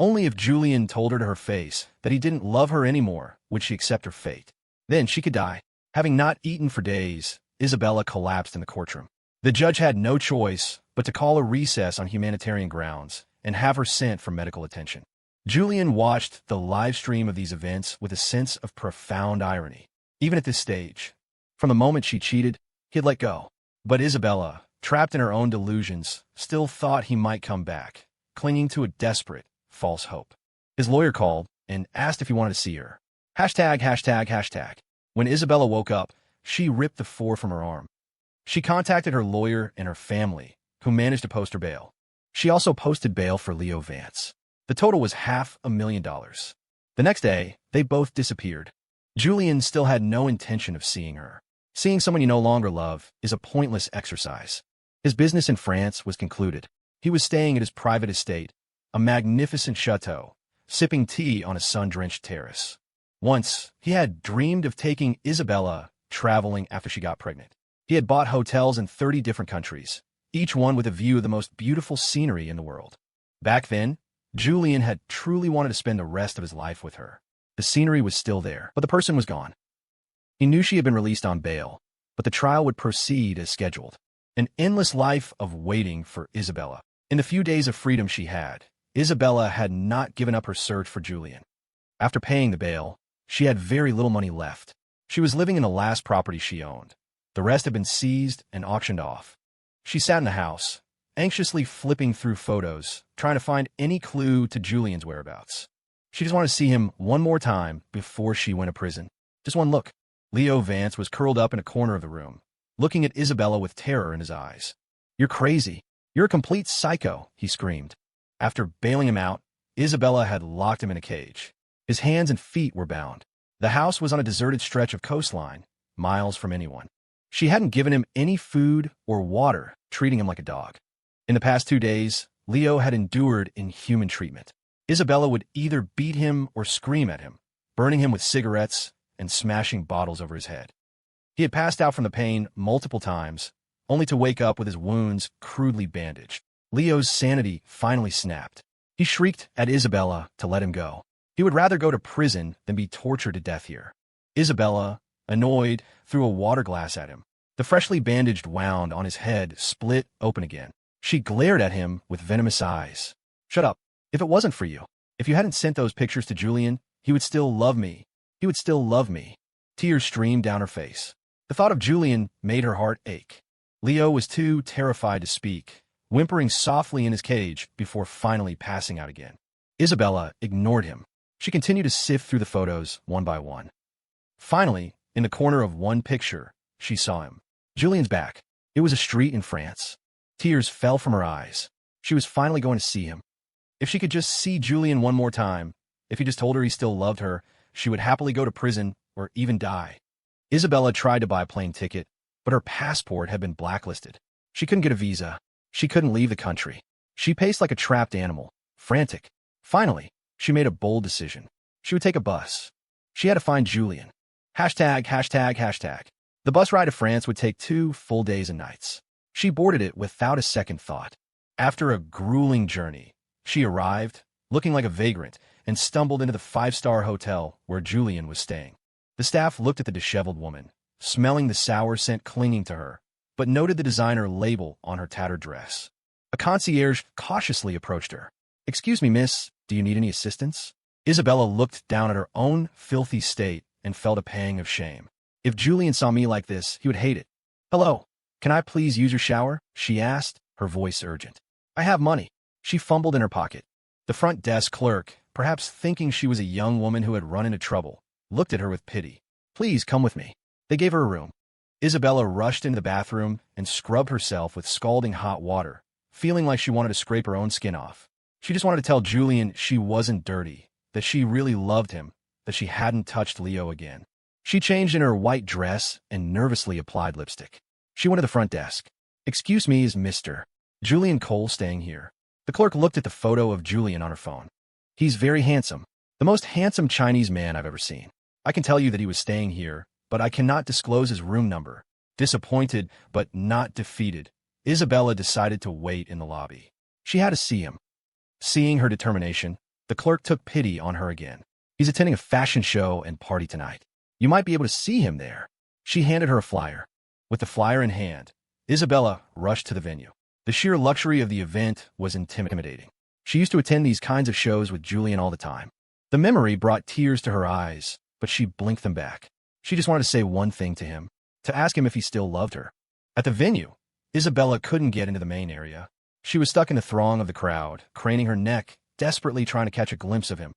Only if Julian told her to her face that he didn't love her anymore would she accept her fate. Then she could die. Having not eaten for days, Isabella collapsed in the courtroom. The judge had no choice but to call a recess on humanitarian grounds and have her sent for medical attention. Julian watched the live stream of these events with a sense of profound irony. Even at this stage, from the moment she cheated, he had let go. But Isabella, trapped in her own delusions, still thought he might come back, clinging to a desperate, false hope. His lawyer called and asked if he wanted to see her. Hashtag, hashtag, hashtag. When Isabella woke up, she ripped the 4 from her arm. She contacted her lawyer and her family, who managed to post her bail. She also posted bail for Leo Vance. The total was $500,000. The next day, they both disappeared. Julian still had no intention of seeing her. Seeing someone you no longer love is a pointless exercise. His business in France was concluded. He was staying at his private estate, a magnificent chateau, sipping tea on a sun-drenched terrace. Once, he had dreamed of taking Isabella traveling after she got pregnant. He had bought hotels in 30 different countries, each one with a view of the most beautiful scenery in the world. Back then, Julian had truly wanted to spend the rest of his life with her. The scenery was still there, but the person was gone. He knew she had been released on bail, but the trial would proceed as scheduled. An endless life of waiting for Isabella. In the few days of freedom she had, Isabella had not given up her search for Julian. After paying the bail, she had very little money left. She was living in the last property she owned. The rest had been seized and auctioned off. She sat in the house, anxiously flipping through photos, trying to find any clue to Julian's whereabouts. She just wanted to see him one more time before she went to prison. Just one look. Leo Vance was curled up in a corner of the room, looking at Isabella with terror in his eyes. "You're crazy. You're a complete psycho," he screamed. After bailing him out, Isabella had locked him in a cage. His hands and feet were bound. The house was on a deserted stretch of coastline, miles from anyone. She hadn't given him any food or water, treating him like a dog. In the past 2 days, Leo had endured inhuman treatment. Isabella would either beat him or scream at him, burning him with cigarettes and smashing bottles over his head. He had passed out from the pain multiple times, only to wake up with his wounds crudely bandaged. Leo's sanity finally snapped. He shrieked at Isabella to let him go. He would rather go to prison than be tortured to death here. Isabella, annoyed, threw a water glass at him. The freshly bandaged wound on his head split open again. She glared at him with venomous eyes. "Shut up. If it wasn't for you, if you hadn't sent those pictures to Julian, he would still love me. He would still love me." Tears streamed down her face. The thought of Julian made her heart ache. Leo was too terrified to speak, whimpering softly in his cage before finally passing out again. Isabella ignored him. She continued to sift through the photos one by one. Finally, in the corner of one picture, she saw him. Julian's back. It was a street in France. Tears fell from her eyes. She was finally going to see him. If she could just see Julian one more time, if he just told her he still loved her, she would happily go to prison or even die. Isabella tried to buy a plane ticket, but her passport had been blacklisted. She couldn't get a visa. She couldn't leave the country. She paced like a trapped animal, frantic. Finally, she made a bold decision. She would take a bus. She had to find Julian. Hashtag, hashtag, hashtag. The bus ride to France would take 2 full days and nights. She boarded it without a second thought. After a grueling journey, she arrived, looking like a vagrant, and stumbled into the 5-star hotel where Julian was staying. The staff looked at the disheveled woman, smelling the sour scent clinging to her, but noted the designer label on her tattered dress. A concierge cautiously approached her. "Excuse me, miss, do you need any assistance?" Isabella looked down at her own filthy state and felt a pang of shame. If Julian saw me like this, he would hate it. "Hello, can I please use your shower?" she asked, her voice urgent. "I have money." She fumbled in her pocket. The front desk clerk, perhaps thinking she was a young woman who had run into trouble, looked at her with pity. "Please come with me." They gave her a room. Isabella rushed into the bathroom and scrubbed herself with scalding hot water, feeling like she wanted to scrape her own skin off. She just wanted to tell Julian she wasn't dirty, that she really loved him, that she hadn't touched Leo again. She changed in her white dress and nervously applied lipstick. She went to the front desk. "Excuse me, is Mr. Julian Cole staying here?" The clerk looked at the photo of Julian on her phone. "He's very handsome. The most handsome Chinese man I've ever seen. I can tell you that he was staying here, but I cannot disclose his room number." Disappointed, but not defeated, Isabella decided to wait in the lobby. She had to see him. Seeing her determination, the clerk took pity on her again. "He's attending a fashion show and party tonight. You might be able to see him there." She handed her a flyer. With the flyer in hand, Isabella rushed to the venue. The sheer luxury of the event was intimidating. She used to attend these kinds of shows with Julian all the time. The memory brought tears to her eyes, but she blinked them back. She just wanted to say one thing to him, to ask him if he still loved her. At the venue, Isabella couldn't get into the main area. She was stuck in the throng of the crowd, craning her neck, desperately trying to catch a glimpse of him.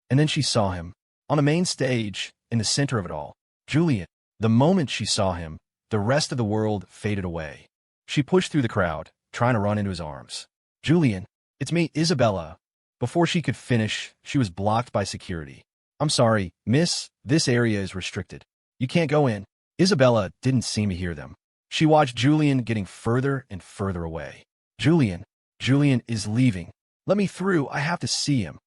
And then she saw him, on the main stage, in the center of it all. Julian. The moment she saw him, the rest of the world faded away. She pushed through the crowd, trying to run into his arms. "Julian, it's me, Isabella." Before she could finish, she was blocked by security. "I'm sorry, miss, this area is restricted. You can't go in." Isabella didn't seem to hear them. She watched Julian getting further and further away. Julian is leaving. "Let me through, I have to see him."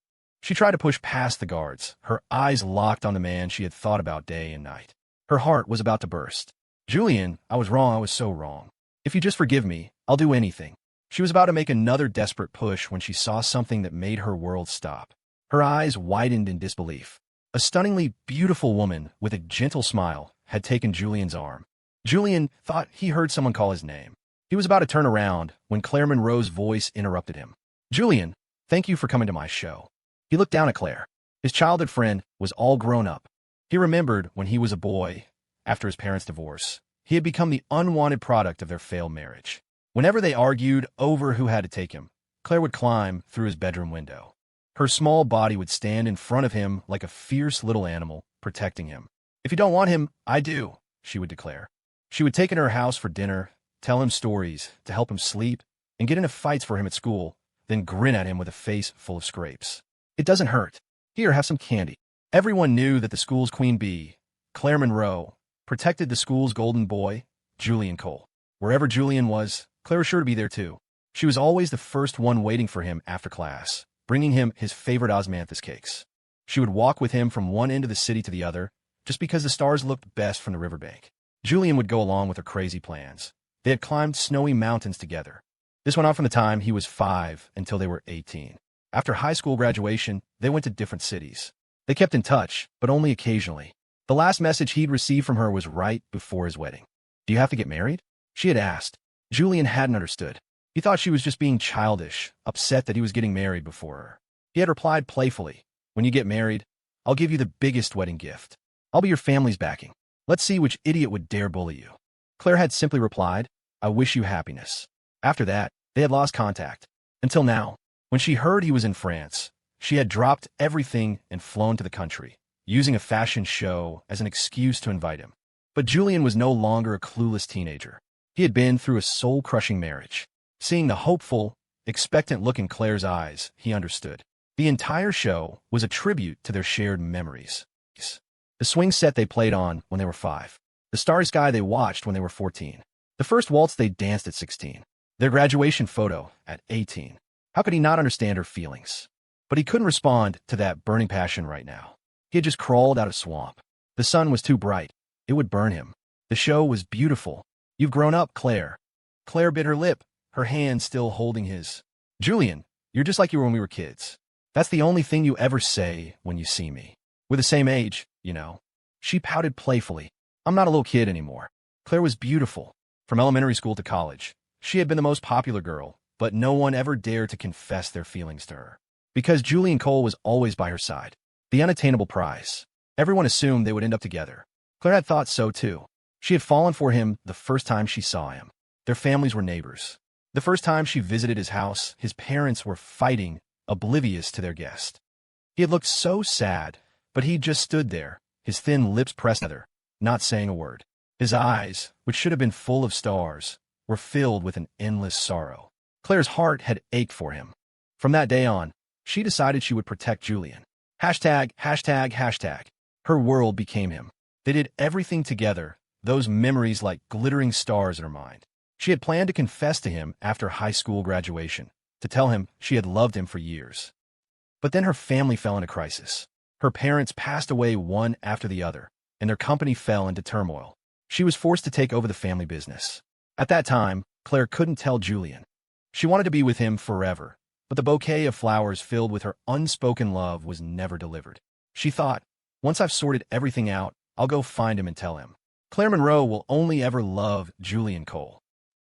She tried to push past the guards, her eyes locked on the man she had thought about day and night. Her heart was about to burst. "Julian, I was wrong, I was so wrong. If you just forgive me, I'll do anything." She was about to make another desperate push when she saw something that made her world stop. Her eyes widened in disbelief. A stunningly beautiful woman with a gentle smile had taken Julian's arm. Julian thought he heard someone call his name. He was about to turn around when Claire Monroe's voice interrupted him. "Julian, thank you for coming to my show." He looked down at Claire. His childhood friend was all grown up. He remembered when he was a boy, after his parents' divorce, he had become the unwanted product of their failed marriage. Whenever they argued over who had to take him, Claire would climb through his bedroom window. Her small body would stand in front of him like a fierce little animal, protecting him. "If you don't want him, I do," she would declare. She would take him to her house for dinner, tell him stories to help him sleep, and get into fights for him at school, then grin at him with a face full of scrapes. "It doesn't hurt. Here, have some candy." Everyone knew that the school's queen bee, Claire Monroe, protected the school's golden boy, Julian Cole. Wherever Julian was, Claire was sure to be there too. She was always the first one waiting for him after class, bringing him his favorite osmanthus cakes. She would walk with him from one end of the city to the other, just because the stars looked best from the riverbank. Julian would go along with her crazy plans. They had climbed snowy mountains together. This went on from the time he was 5 until they were 18. After high school graduation, they went to different cities. They kept in touch, but only occasionally. The last message he'd received from her was right before his wedding. "Do you have to get married?" she had asked. Julian hadn't understood. He thought she was just being childish, upset that he was getting married before her. He had replied playfully, "When you get married, I'll give you the biggest wedding gift. I'll be your family's backing. Let's see which idiot would dare bully you." Claire had simply replied, "I wish you happiness." After that, they had lost contact. Until now, when she heard he was in France, she had dropped everything and flown to the country, using a fashion show as an excuse to invite him. But Julian was no longer a clueless teenager. He had been through a soul-crushing marriage. Seeing the hopeful, expectant look in Claire's eyes, he understood. The entire show was a tribute to their shared memories. The swing set they played on when they were 5. The starry sky they watched when they were 14. The first waltz they danced at 16. Their graduation photo at 18. How could he not understand her feelings? But he couldn't respond to that burning passion right now. He had just crawled out of swamp. The sun was too bright. It would burn him. The show was beautiful. "You've grown up, Claire." Claire bit her lip, her hand still holding his. "Julian, you're just like you were when we were kids. That's the only thing you ever say when you see me. We're the same age, you know." She pouted playfully. "I'm not a little kid anymore." Claire was beautiful. From elementary school to college, she had been the most popular girl, but no one ever dared to confess their feelings to her. Because Julian Cole was always by her side. The unattainable prize. Everyone assumed they would end up together. Claire had thought so too. She had fallen for him the first time she saw him. Their families were neighbors. The first time she visited his house, his parents were fighting, oblivious to their guest. He had looked so sad, but he just stood there, his thin lips pressed together, not saying a word. His eyes, which should have been full of stars, were filled with an endless sorrow. Claire's heart had ached for him. From that day on, she decided she would protect Julian. Hashtag, hashtag, hashtag. Her world became him. They did everything together, those memories like glittering stars in her mind. She had planned to confess to him after high school graduation, to tell him she had loved him for years. But then her family fell into crisis. Her parents passed away one after the other, and their company fell into turmoil. She was forced to take over the family business. At that time, Claire couldn't tell Julian. She wanted to be with him forever, but the bouquet of flowers filled with her unspoken love was never delivered. She thought, "Once I've sorted everything out, I'll go find him and tell him. Claire Monroe will only ever love Julian Cole."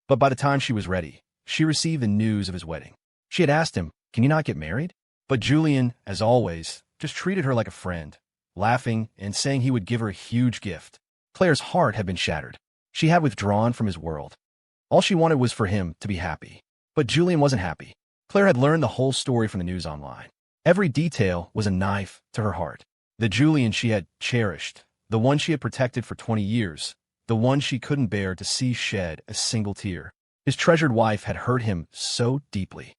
But by the time she was ready, she received the news of his wedding. She had asked him, "Can you not get married?" But Julian, as always, just treated her like a friend, laughing and saying he would give her a huge gift. Claire's heart had been shattered. She had withdrawn from his world. All she wanted was for him to be happy. But Julian wasn't happy. Claire had learned the whole story from the news online. Every detail was a knife to her heart. The Julian she had cherished, the one she had protected for 20 years, the one she couldn't bear to see shed a single tear. His treasured wife had hurt him so deeply.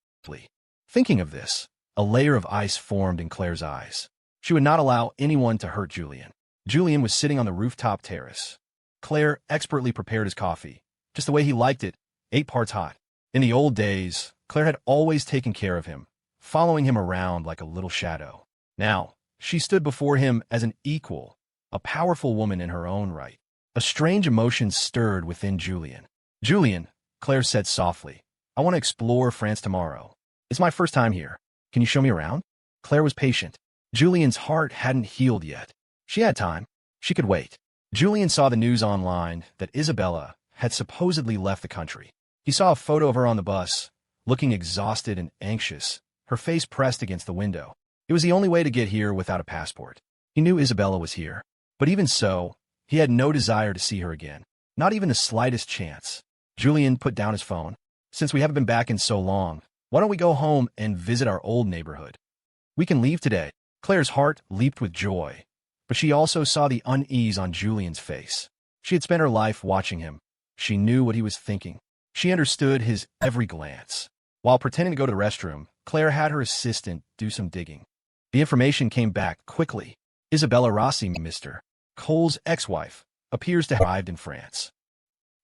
Thinking of this, a layer of ice formed in Claire's eyes. She would not allow anyone to hurt Julian. Julian was sitting on the rooftop terrace. Claire expertly prepared his coffee, just the way he liked it, 8 parts hot. In the old days, Claire had always taken care of him, following him around like a little shadow. Now, she stood before him as an equal, a powerful woman in her own right. A strange emotion stirred within Julian. "Julian," Claire said softly, "I want to explore France tomorrow. It's my first time here. Can you show me around?" Claire was patient. Julian's heart hadn't healed yet. She had time. She could wait. Julian saw the news online that Isabella had supposedly left the country. He saw a photo of her on the bus, looking exhausted and anxious, her face pressed against the window. It was the only way to get here without a passport. He knew Isabella was here. But even so, he had no desire to see her again. Not even the slightest chance. Julian put down his phone. "Since we haven't been back in so long, why don't we go home and visit our old neighborhood? We can leave today." Claire's heart leaped with joy, but she also saw the unease on Julian's face. She had spent her life watching him. She knew what he was thinking. She understood his every glance. While pretending to go to the restroom, Claire had her assistant do some digging. The information came back quickly. Isabella Rossi, Mr. Cole's ex-wife, appears to have arrived in France.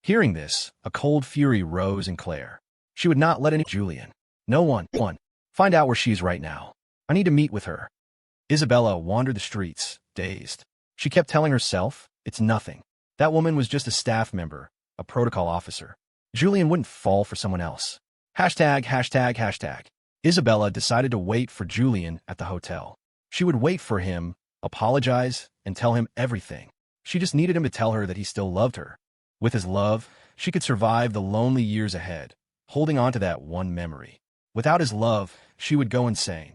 Hearing this, a cold fury rose in Claire. She would not let any Julian. No one Find out where she is right now. I need to meet with her. Isabella wandered the streets, dazed. She kept telling herself, it's nothing. That woman was just a staff member, a protocol officer. Julian wouldn't fall for someone else. ####. Isabella decided to wait for Julian at the hotel. She would wait for him, apologize, and tell him everything. She just needed him to tell her that he still loved her. With his love, she could survive the lonely years ahead, holding on to that one memory. Without his love, she would go insane.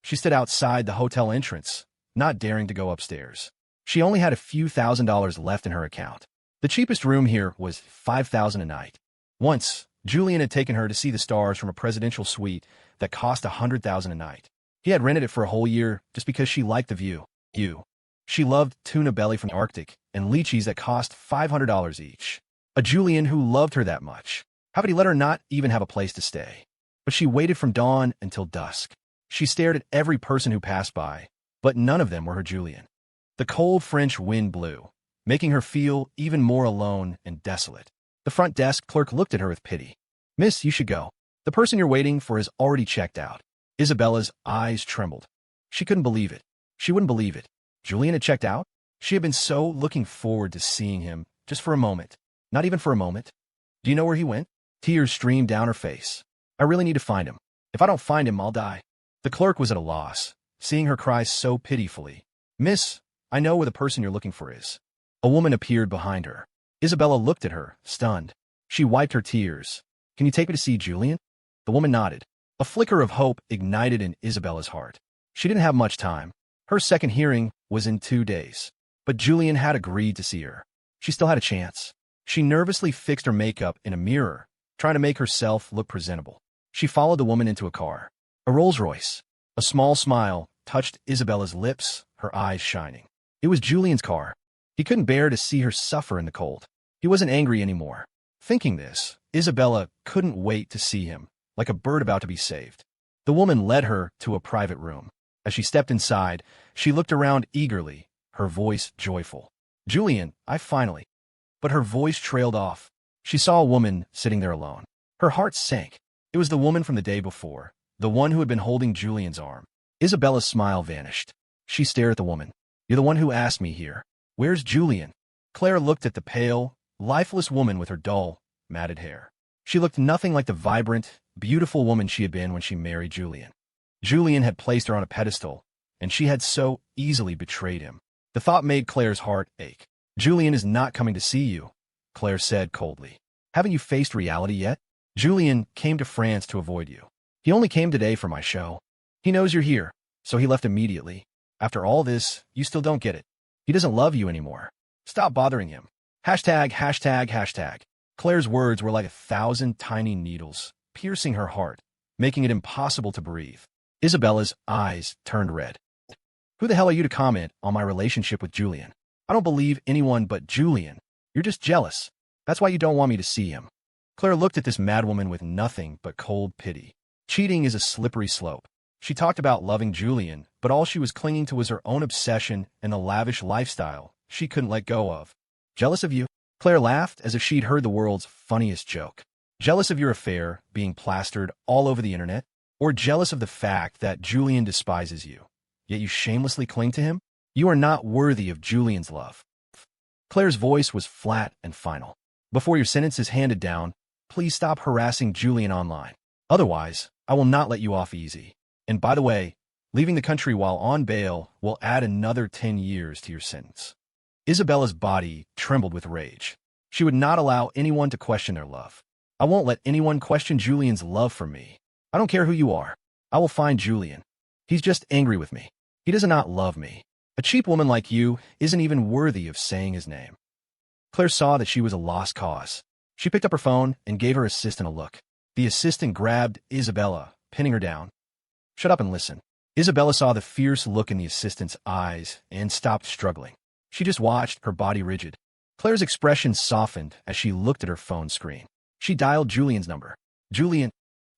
She stood outside the hotel entrance, not daring to go upstairs. She only had a few $1,000s left in her account. The cheapest room here was $5,000 a night. Once, Julian had taken her to see the stars from a presidential suite that cost $100,000 a night. He had rented it for a whole year just because she liked the view. She loved tuna belly from the Arctic and lychees that cost $500 each. A Julian who loved her that much. How could he let her not even have a place to stay? But she waited from dawn until dusk. She stared at every person who passed by, but none of them were her Julian. The cold French wind blew, making her feel even more alone and desolate. The front desk clerk looked at her with pity. Miss, you should go. The person you're waiting for has already checked out. Isabella's eyes trembled. She couldn't believe it. She wouldn't believe it. Julian had checked out? She had been so looking forward to seeing him, just for a moment. Not even for a moment. Do you know where he went? Tears streamed down her face. I really need to find him. If I don't find him, I'll die. The clerk was at a loss, seeing her cry so pitifully. Miss, I know where the person you're looking for is. A woman appeared behind her. Isabella looked at her, stunned. She wiped her tears. Can you take me to see Julian? The woman nodded. A flicker of hope ignited in Isabella's heart. She didn't have much time. Her second hearing was in 2 days. But Julian had agreed to see her. She still had a chance. She nervously fixed her makeup in a mirror, trying to make herself look presentable. She followed the woman into a car. A Rolls-Royce. A small smile touched Isabella's lips, her eyes shining. It was Julian's car. He couldn't bear to see her suffer in the cold. He wasn't angry anymore. Thinking this, Isabella couldn't wait to see him, like a bird about to be saved. The woman led her to a private room. As she stepped inside, she looked around eagerly, her voice joyful. Julian, I finally. But her voice trailed off. She saw a woman sitting there alone. Her heart sank. It was the woman from the day before, the one who had been holding Julian's arm. Isabella's smile vanished. She stared at the woman. You're the one who asked me here. Where's Julian? Claire looked at the pale, lifeless woman with her dull, matted hair. She looked nothing like the vibrant, beautiful woman she had been when she married Julian. Julian had placed her on a pedestal, and she had so easily betrayed him. The thought made Claire's heart ache. Julian is not coming to see you, Claire said coldly. Haven't you faced reality yet? Julian came to France to avoid you. He only came today for my show. He knows you're here, so he left immediately. After all this, you still don't get it. He doesn't love you anymore. Stop bothering him. ####. Claire's words were like 1,000 tiny needles, piercing her heart, making it impossible to breathe. Isabella's eyes turned red. Who the hell are you to comment on my relationship with Julian? I don't believe anyone but Julian. You're just jealous. That's why you don't want me to see him. Claire looked at this madwoman with nothing but cold pity. Cheating is a slippery slope. She talked about loving Julian, but all she was clinging to was her own obsession and the lavish lifestyle she couldn't let go of. Jealous of you? Claire laughed as if she'd heard the world's funniest joke. Jealous of your affair being plastered all over the internet? Or jealous of the fact that Julian despises you, yet you shamelessly cling to him? You are not worthy of Julian's love. Claire's voice was flat and final. Before your sentence is handed down, please stop harassing Julian online. Otherwise, I will not let you off easy. And by the way, leaving the country while on bail will add another 10 years to your sentence. Isabella's body trembled with rage. She would not allow anyone to question their love. I won't let anyone question Julian's love for me. I don't care who you are. I will find Julian. He's just angry with me. He does not love me. A cheap woman like you isn't even worthy of saying his name. Claire saw that she was a lost cause. She picked up her phone and gave her assistant a look. The assistant grabbed Isabella, pinning her down. Shut up and listen. Isabella saw the fierce look in the assistant's eyes and stopped struggling. She just watched, her body rigid. Claire's expression softened as she looked at her phone screen. She dialed Julian's number. Julian.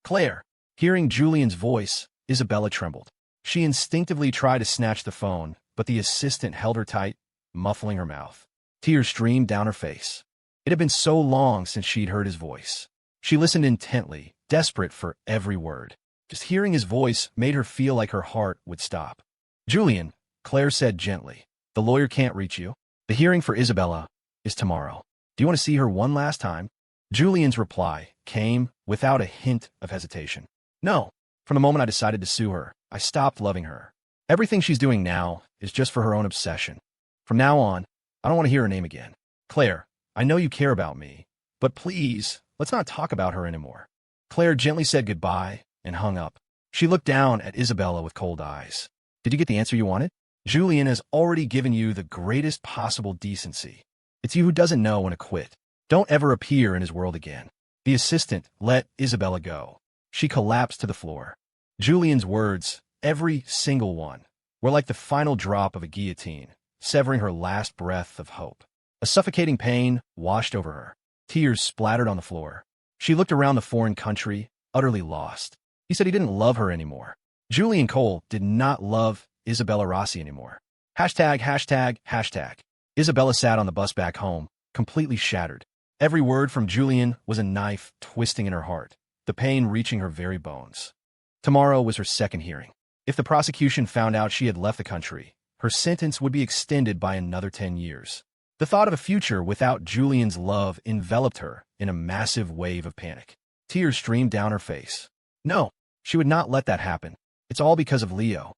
Claire. Hearing Julian's voice, Isabella trembled. She instinctively tried to snatch the phone, but the assistant held her tight, muffling her mouth. Tears streamed down her face. It had been so long since she'd heard his voice. She listened intently, desperate for every word. Just hearing his voice made her feel like her heart would stop. Julian, Claire said gently, the lawyer can't reach you. The hearing for Isabella is tomorrow. Do you want to see her one last time? Julian's reply came without a hint of hesitation. No. From the moment I decided to sue her, I stopped loving her. Everything she's doing now is just for her own obsession. From now on, I don't want to hear her name again. Claire, I know you care about me, but please, let's not talk about her anymore. Claire gently said goodbye and hung up. She looked down at Isabella with cold eyes. Did you get the answer you wanted? Julian has already given you the greatest possible decency. It's you who doesn't know when to quit. Don't ever appear in his world again. The assistant let Isabella go. She collapsed to the floor. Julian's words, every single one, were like the final drop of a guillotine, severing her last breath of hope. A suffocating pain washed over her. Tears splattered on the floor. She looked around the foreign country, utterly lost. He said he didn't love her anymore. Julian Cole did not love Isabella Rossi anymore. ####. Isabella sat on the bus back home, completely shattered. Every word from Julian was a knife twisting in her heart, the pain reaching her very bones. Tomorrow was her second hearing. If the prosecution found out she had left the country, her sentence would be extended by another 10 years. The thought of a future without Julian's love enveloped her in a massive wave of panic. Tears streamed down her face. No, she would not let that happen. It's all because of Leo.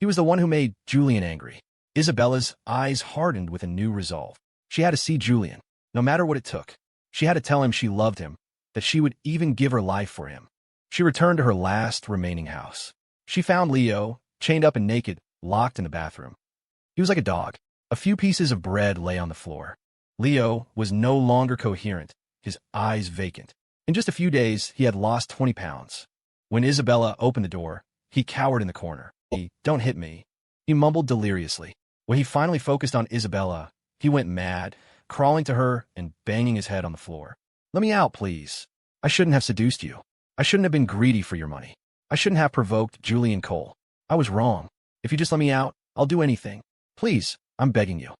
He was the one who made Julian angry. Isabella's eyes hardened with a new resolve. She had to see Julian, no matter what it took. She had to tell him she loved him, that she would even give her life for him. She returned to her last remaining house. She found Leo, chained up and naked, locked in the bathroom. He was like a dog. A few pieces of bread lay on the floor. Leo was no longer coherent, his eyes vacant. In just a few days, he had lost 20 pounds. When Isabella opened the door, he cowered in the corner. Don't hit me, he mumbled deliriously. When he finally focused on Isabella, he went mad, crawling to her and banging his head on the floor. Let me out, please. I shouldn't have seduced you. I shouldn't have been greedy for your money. I shouldn't have provoked Julian Cole. I was wrong. If you just let me out, I'll do anything. Please, I'm begging you.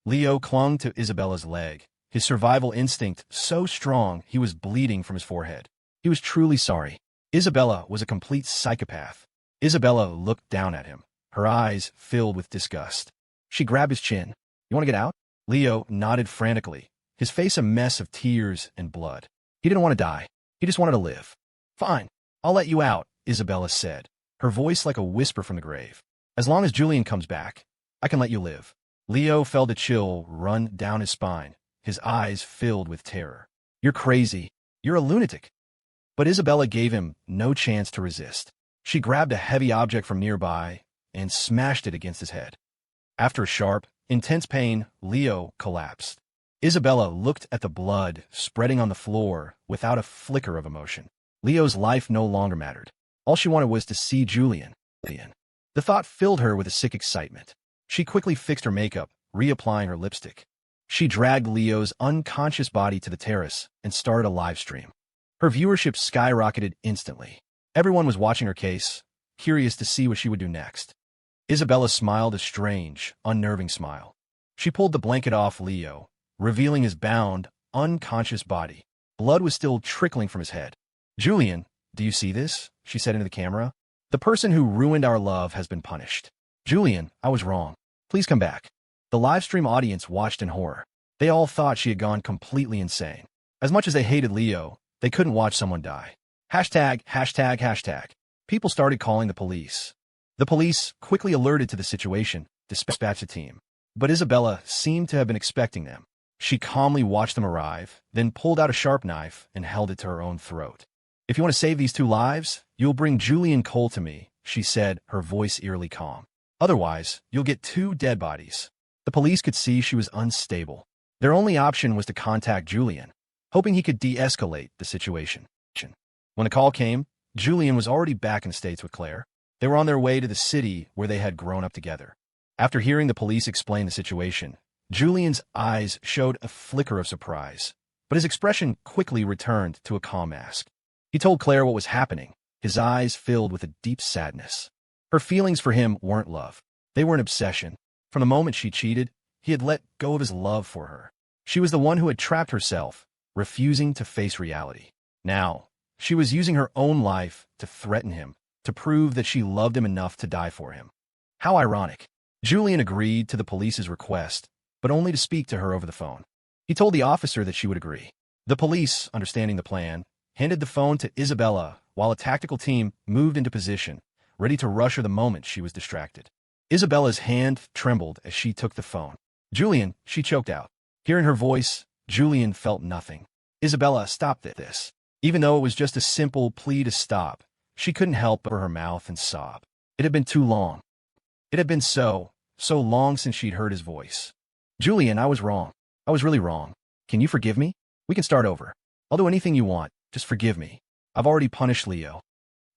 Leo clung to Isabella's leg, his survival instinct so strong he was bleeding from his forehead. He was truly sorry. Isabella was a complete psychopath. Isabella looked down at him, her eyes filled with disgust. She grabbed his chin. You want to get out? Leo nodded frantically, his face a mess of tears and blood. He didn't want to die. He just wanted to live. Fine, I'll let you out, Isabella said, her voice like a whisper from the grave. As long as Julian comes back, I can let you live. Leo felt a chill run down his spine, his eyes filled with terror. You're crazy. You're a lunatic. But Isabella gave him no chance to resist. She grabbed a heavy object from nearby and smashed it against his head. After a sharp, intense pain, Leo collapsed. Isabella looked at the blood spreading on the floor without a flicker of emotion. Leo's life no longer mattered. All she wanted was to see Julian. The thought filled her with a sick excitement. She quickly fixed her makeup, reapplying her lipstick. She dragged Leo's unconscious body to the terrace and started a live stream. Her viewership skyrocketed instantly. Everyone was watching her case, curious to see what she would do next. Isabella smiled a strange, unnerving smile. She pulled the blanket off Leo, revealing his bound, unconscious body. Blood was still trickling from his head. Julian, do you see this? She said into the camera. The person who ruined our love has been punished. Julian, I was wrong. Please come back. The livestream audience watched in horror. They all thought she had gone completely insane. As much as they hated Leo, they couldn't watch someone die. ####. People started calling the police. The police quickly alerted to the situation, dispatched a team. But Isabella seemed to have been expecting them. She calmly watched them arrive, then pulled out a sharp knife and held it to her own throat. If you want to save these 2 lives, you'll bring Julian Cole to me, she said, her voice eerily calm. Otherwise, you'll get 2 dead bodies. The police could see she was unstable. Their only option was to contact Julian, hoping he could de-escalate the situation. When the call came, Julian was already back in the States with Claire. They were on their way to the city where they had grown up together. After hearing the police explain the situation, Julian's eyes showed a flicker of surprise, but his expression quickly returned to a calm mask. He told Claire what was happening, his eyes filled with a deep sadness. Her feelings for him weren't love. They were an obsession. From the moment she cheated, he had let go of his love for her. She was the one who had trapped herself, refusing to face reality. Now, She was using her own life to threaten him, to prove that she loved him enough to die for him. How ironic. Julian agreed to the police's request, but only to speak to her over the phone. He told the officer that she would agree. The police, understanding the plan, handed the phone to Isabella while a tactical team moved into position, ready to rush her the moment she was distracted. Isabella's hand trembled as she took the phone. "Julian," she choked out. Hearing her voice, Julian felt nothing. Isabella stopped this. Even though it was just a simple plea to stop, she couldn't help but open her mouth and sob. It had been too long. It had been so long since she'd heard his voice. "Julian, I was wrong. I was really wrong. Can you forgive me? We can start over. I'll do anything you want. Just forgive me. I've already punished Leo."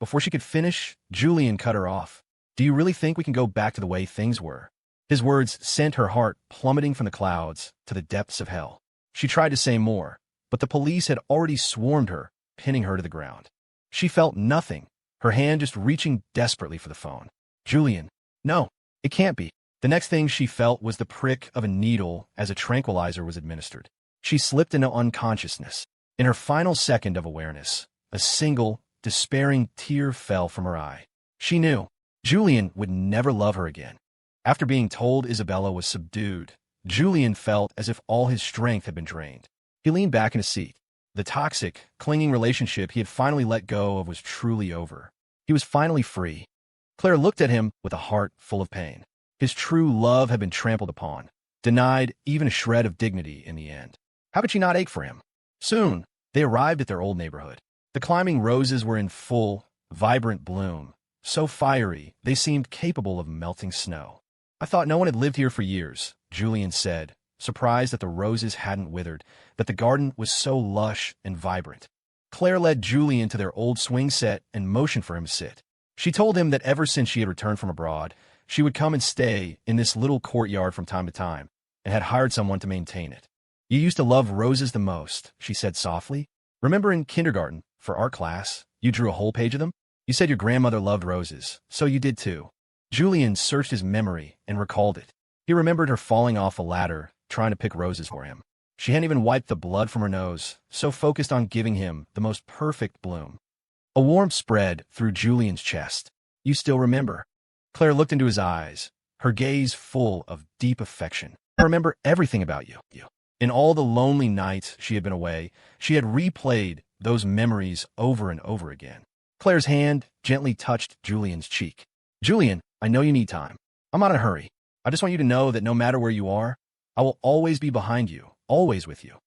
Before she could finish, Julian cut her off. "Do you really think we can go back to the way things were?" His words sent her heart plummeting from the clouds to the depths of hell. She tried to say more, but the police had already swarmed her, pinning her to the ground. She felt nothing, her hand just reaching desperately for the phone. "Julian, no, it can't be." The next thing she felt was the prick of a needle as a tranquilizer was administered. She slipped into unconsciousness. In her final second of awareness, a single, despairing tear fell from her eye. She knew Julian would never love her again. After being told Isabella was subdued, Julian felt as if all his strength had been drained. He leaned back in his seat. The toxic, clinging relationship he had finally let go of was truly over. He was finally free. Claire looked at him with a heart full of pain. His true love had been trampled upon, denied even a shred of dignity in the end. How could she not ache for him? Soon, they arrived at their old neighborhood. The climbing roses were in full, vibrant bloom, so fiery they seemed capable of melting snow. "I thought no one had lived here for years," Julian said, surprised that the roses hadn't withered, that the garden was so lush and vibrant. Claire led Julian to their old swing set and motioned for him to sit. She told him that ever since she had returned from abroad, she would come and stay in this little courtyard from time to time, and had hired someone to maintain it. "You used to love roses the most," she said softly. "Remember in kindergarten, for art class, you drew a whole page of them? You said your grandmother loved roses, so you did too." Julian searched his memory and recalled it. He remembered her falling off a ladder, trying to pick roses for him. She hadn't even wiped the blood from her nose, so focused on giving him the most perfect bloom. A warmth spread through Julian's chest. "You still remember?" Claire looked into his eyes, her gaze full of deep affection. "I remember everything about you." In all the lonely nights she had been away, she had replayed those memories over and over again. Claire's hand gently touched Julian's cheek. "Julian, I know you need time. I'm not in a hurry. I just want you to know that no matter where you are, I will always be behind you, always with you."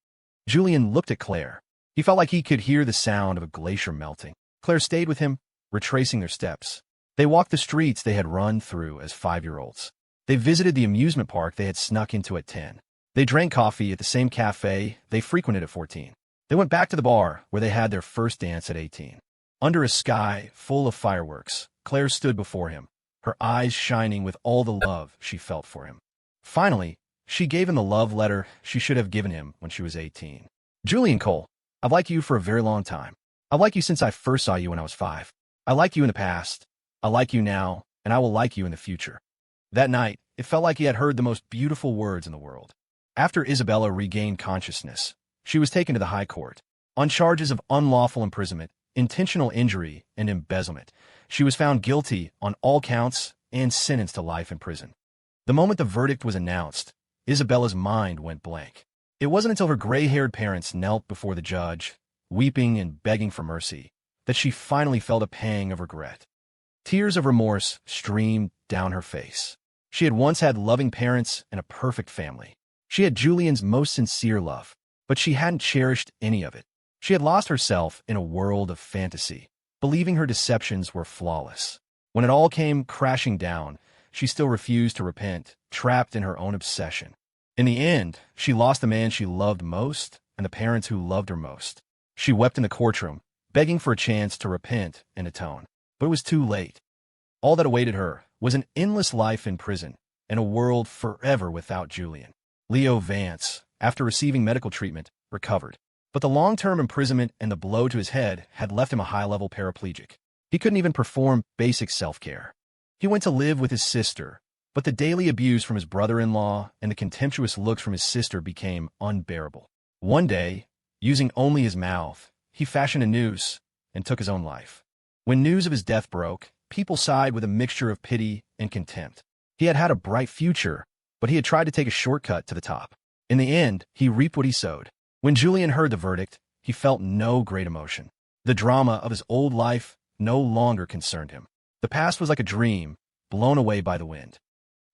Julian looked at Claire. He felt like he could hear the sound of a glacier melting. Claire stayed with him, retracing their steps. They walked the streets they had run through as 5-year-olds. They visited the amusement park they had snuck into at 10. They drank coffee at the same cafe they frequented at 14. They went back to the bar where they had their first dance at 18. Under a sky full of fireworks, Claire stood before him, her eyes shining with all the love she felt for him. Finally, she gave him the love letter she should have given him when she was 18. "Julian Cole, I've liked you for a very long time. I've liked you since I first saw you when I was 5. I liked you in the past, I like you now, and I will like you in the future." That night, it felt like he had heard the most beautiful words in the world. After Isabella regained consciousness, she was taken to the High Court. On charges of unlawful imprisonment, intentional injury, and embezzlement, she was found guilty on all counts and sentenced to life in prison. The moment the verdict was announced, Isabella's mind went blank. It wasn't until her gray-haired parents knelt before the judge, weeping and begging for mercy, that she finally felt a pang of regret. Tears of remorse streamed down her face. She had once had loving parents and a perfect family. She had Julian's most sincere love, but she hadn't cherished any of it. She had lost herself in a world of fantasy, believing her deceptions were flawless. When it all came crashing down, she still refused to repent, trapped in her own obsession. In the end, she lost the man she loved most and the parents who loved her most. She wept in the courtroom, begging for a chance to repent and atone. But it was too late. All that awaited her was an endless life in prison and a world forever without Julian. Leo Vance, after receiving medical treatment, recovered. But the long-term imprisonment and the blow to his head had left him a high-level paraplegic. He couldn't even perform basic self-care. He went to live with his sister, but the daily abuse from his brother-in-law and the contemptuous looks from his sister became unbearable. One day, using only his mouth, he fashioned a noose, and took his own life. When news of his death broke, people sighed with a mixture of pity and contempt. He had had a bright future, but he had tried to take a shortcut to the top. In the end, he reaped what he sowed. When Julian heard the verdict, he felt no great emotion. The drama of his old life no longer concerned him. The past was like a dream, blown away by the wind.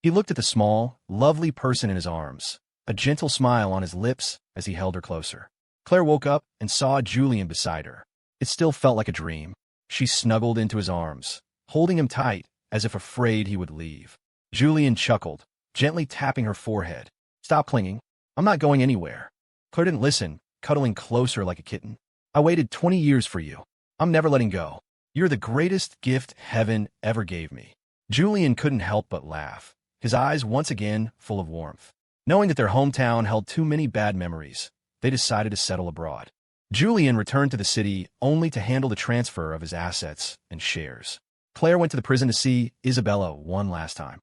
He looked at the small, lovely person in his arms, a gentle smile on his lips as he held her closer. Claire woke up and saw Julian beside her. It still felt like a dream. She snuggled into his arms, holding him tight as if afraid he would leave. Julian chuckled, gently tapping her forehead. "Stop clinging. I'm not going anywhere." Claire didn't listen, cuddling closer like a kitten. "I waited 20 years for you. I'm never letting go. You're the greatest gift heaven ever gave me." Julian couldn't help but laugh, his eyes once again full of warmth. Knowing that their hometown held too many bad memories, they decided to settle abroad. Julian returned to the city only to handle the transfer of his assets and shares. Claire went to the prison to see Isabella one last time.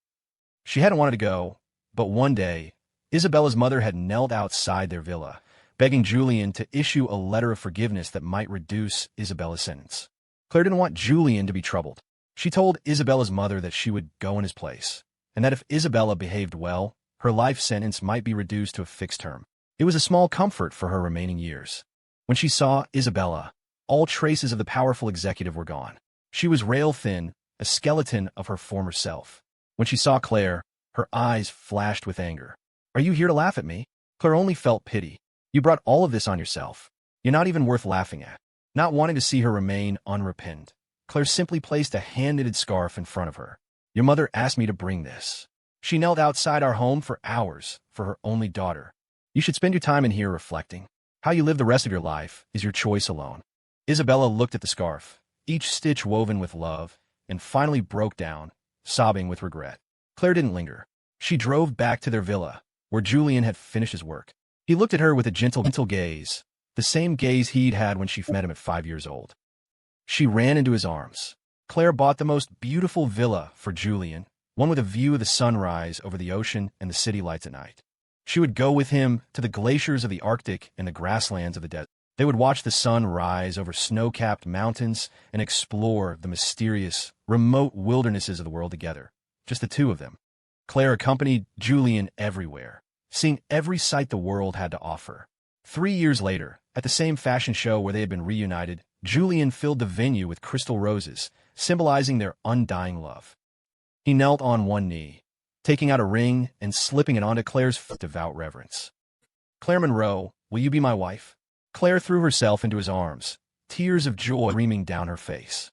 She hadn't wanted to go, but one day, Isabella's mother had knelt outside their villa, begging Julian to issue a letter of forgiveness that might reduce Isabella's sentence. Claire didn't want Julian to be troubled. She told Isabella's mother that she would go in his place, and that if Isabella behaved well, her life sentence might be reduced to a fixed term. It was a small comfort for her remaining years. When she saw Isabella, all traces of the powerful executive were gone. She was rail-thin, a skeleton of her former self. When she saw Claire, her eyes flashed with anger. "Are you here to laugh at me?" Claire only felt pity. "You brought all of this on yourself. You're not even worth laughing at." Not wanting to see her remain unrepentant, Claire simply placed a hand-knitted scarf in front of her. "Your mother asked me to bring this. She knelt outside our home for hours for her only daughter. You should spend your time in here reflecting. How you live the rest of your life is your choice alone." Isabella looked at the scarf, each stitch woven with love, and finally broke down, sobbing with regret. Claire didn't linger. She drove back to their villa, where Julian had finished his work. He looked at her with a gentle gaze, the same gaze he'd had when she met him at 5 years old. She ran into his arms. Claire bought the most beautiful villa for Julian, one with a view of the sunrise over the ocean and the city lights at night. She would go with him to the glaciers of the Arctic and the grasslands of the desert. They would watch the sun rise over snow-capped mountains and explore the mysterious, remote wildernesses of the world together, just the two of them. Claire accompanied Julian everywhere, seeing every sight the world had to offer. 3 years later, at the same fashion show where they had been reunited, Julian filled the venue with crystal roses, symbolizing their undying love. He knelt on one knee, taking out a ring and slipping it onto Claire's foot with devout reverence. "Claire Monroe, will you be my wife?" Claire threw herself into his arms, tears of joy streaming down her face.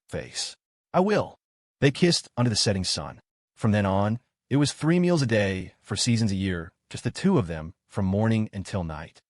"I will." They kissed under the setting sun. From then on, it was 3 meals a day for seasons a year, just the two of them from morning until night.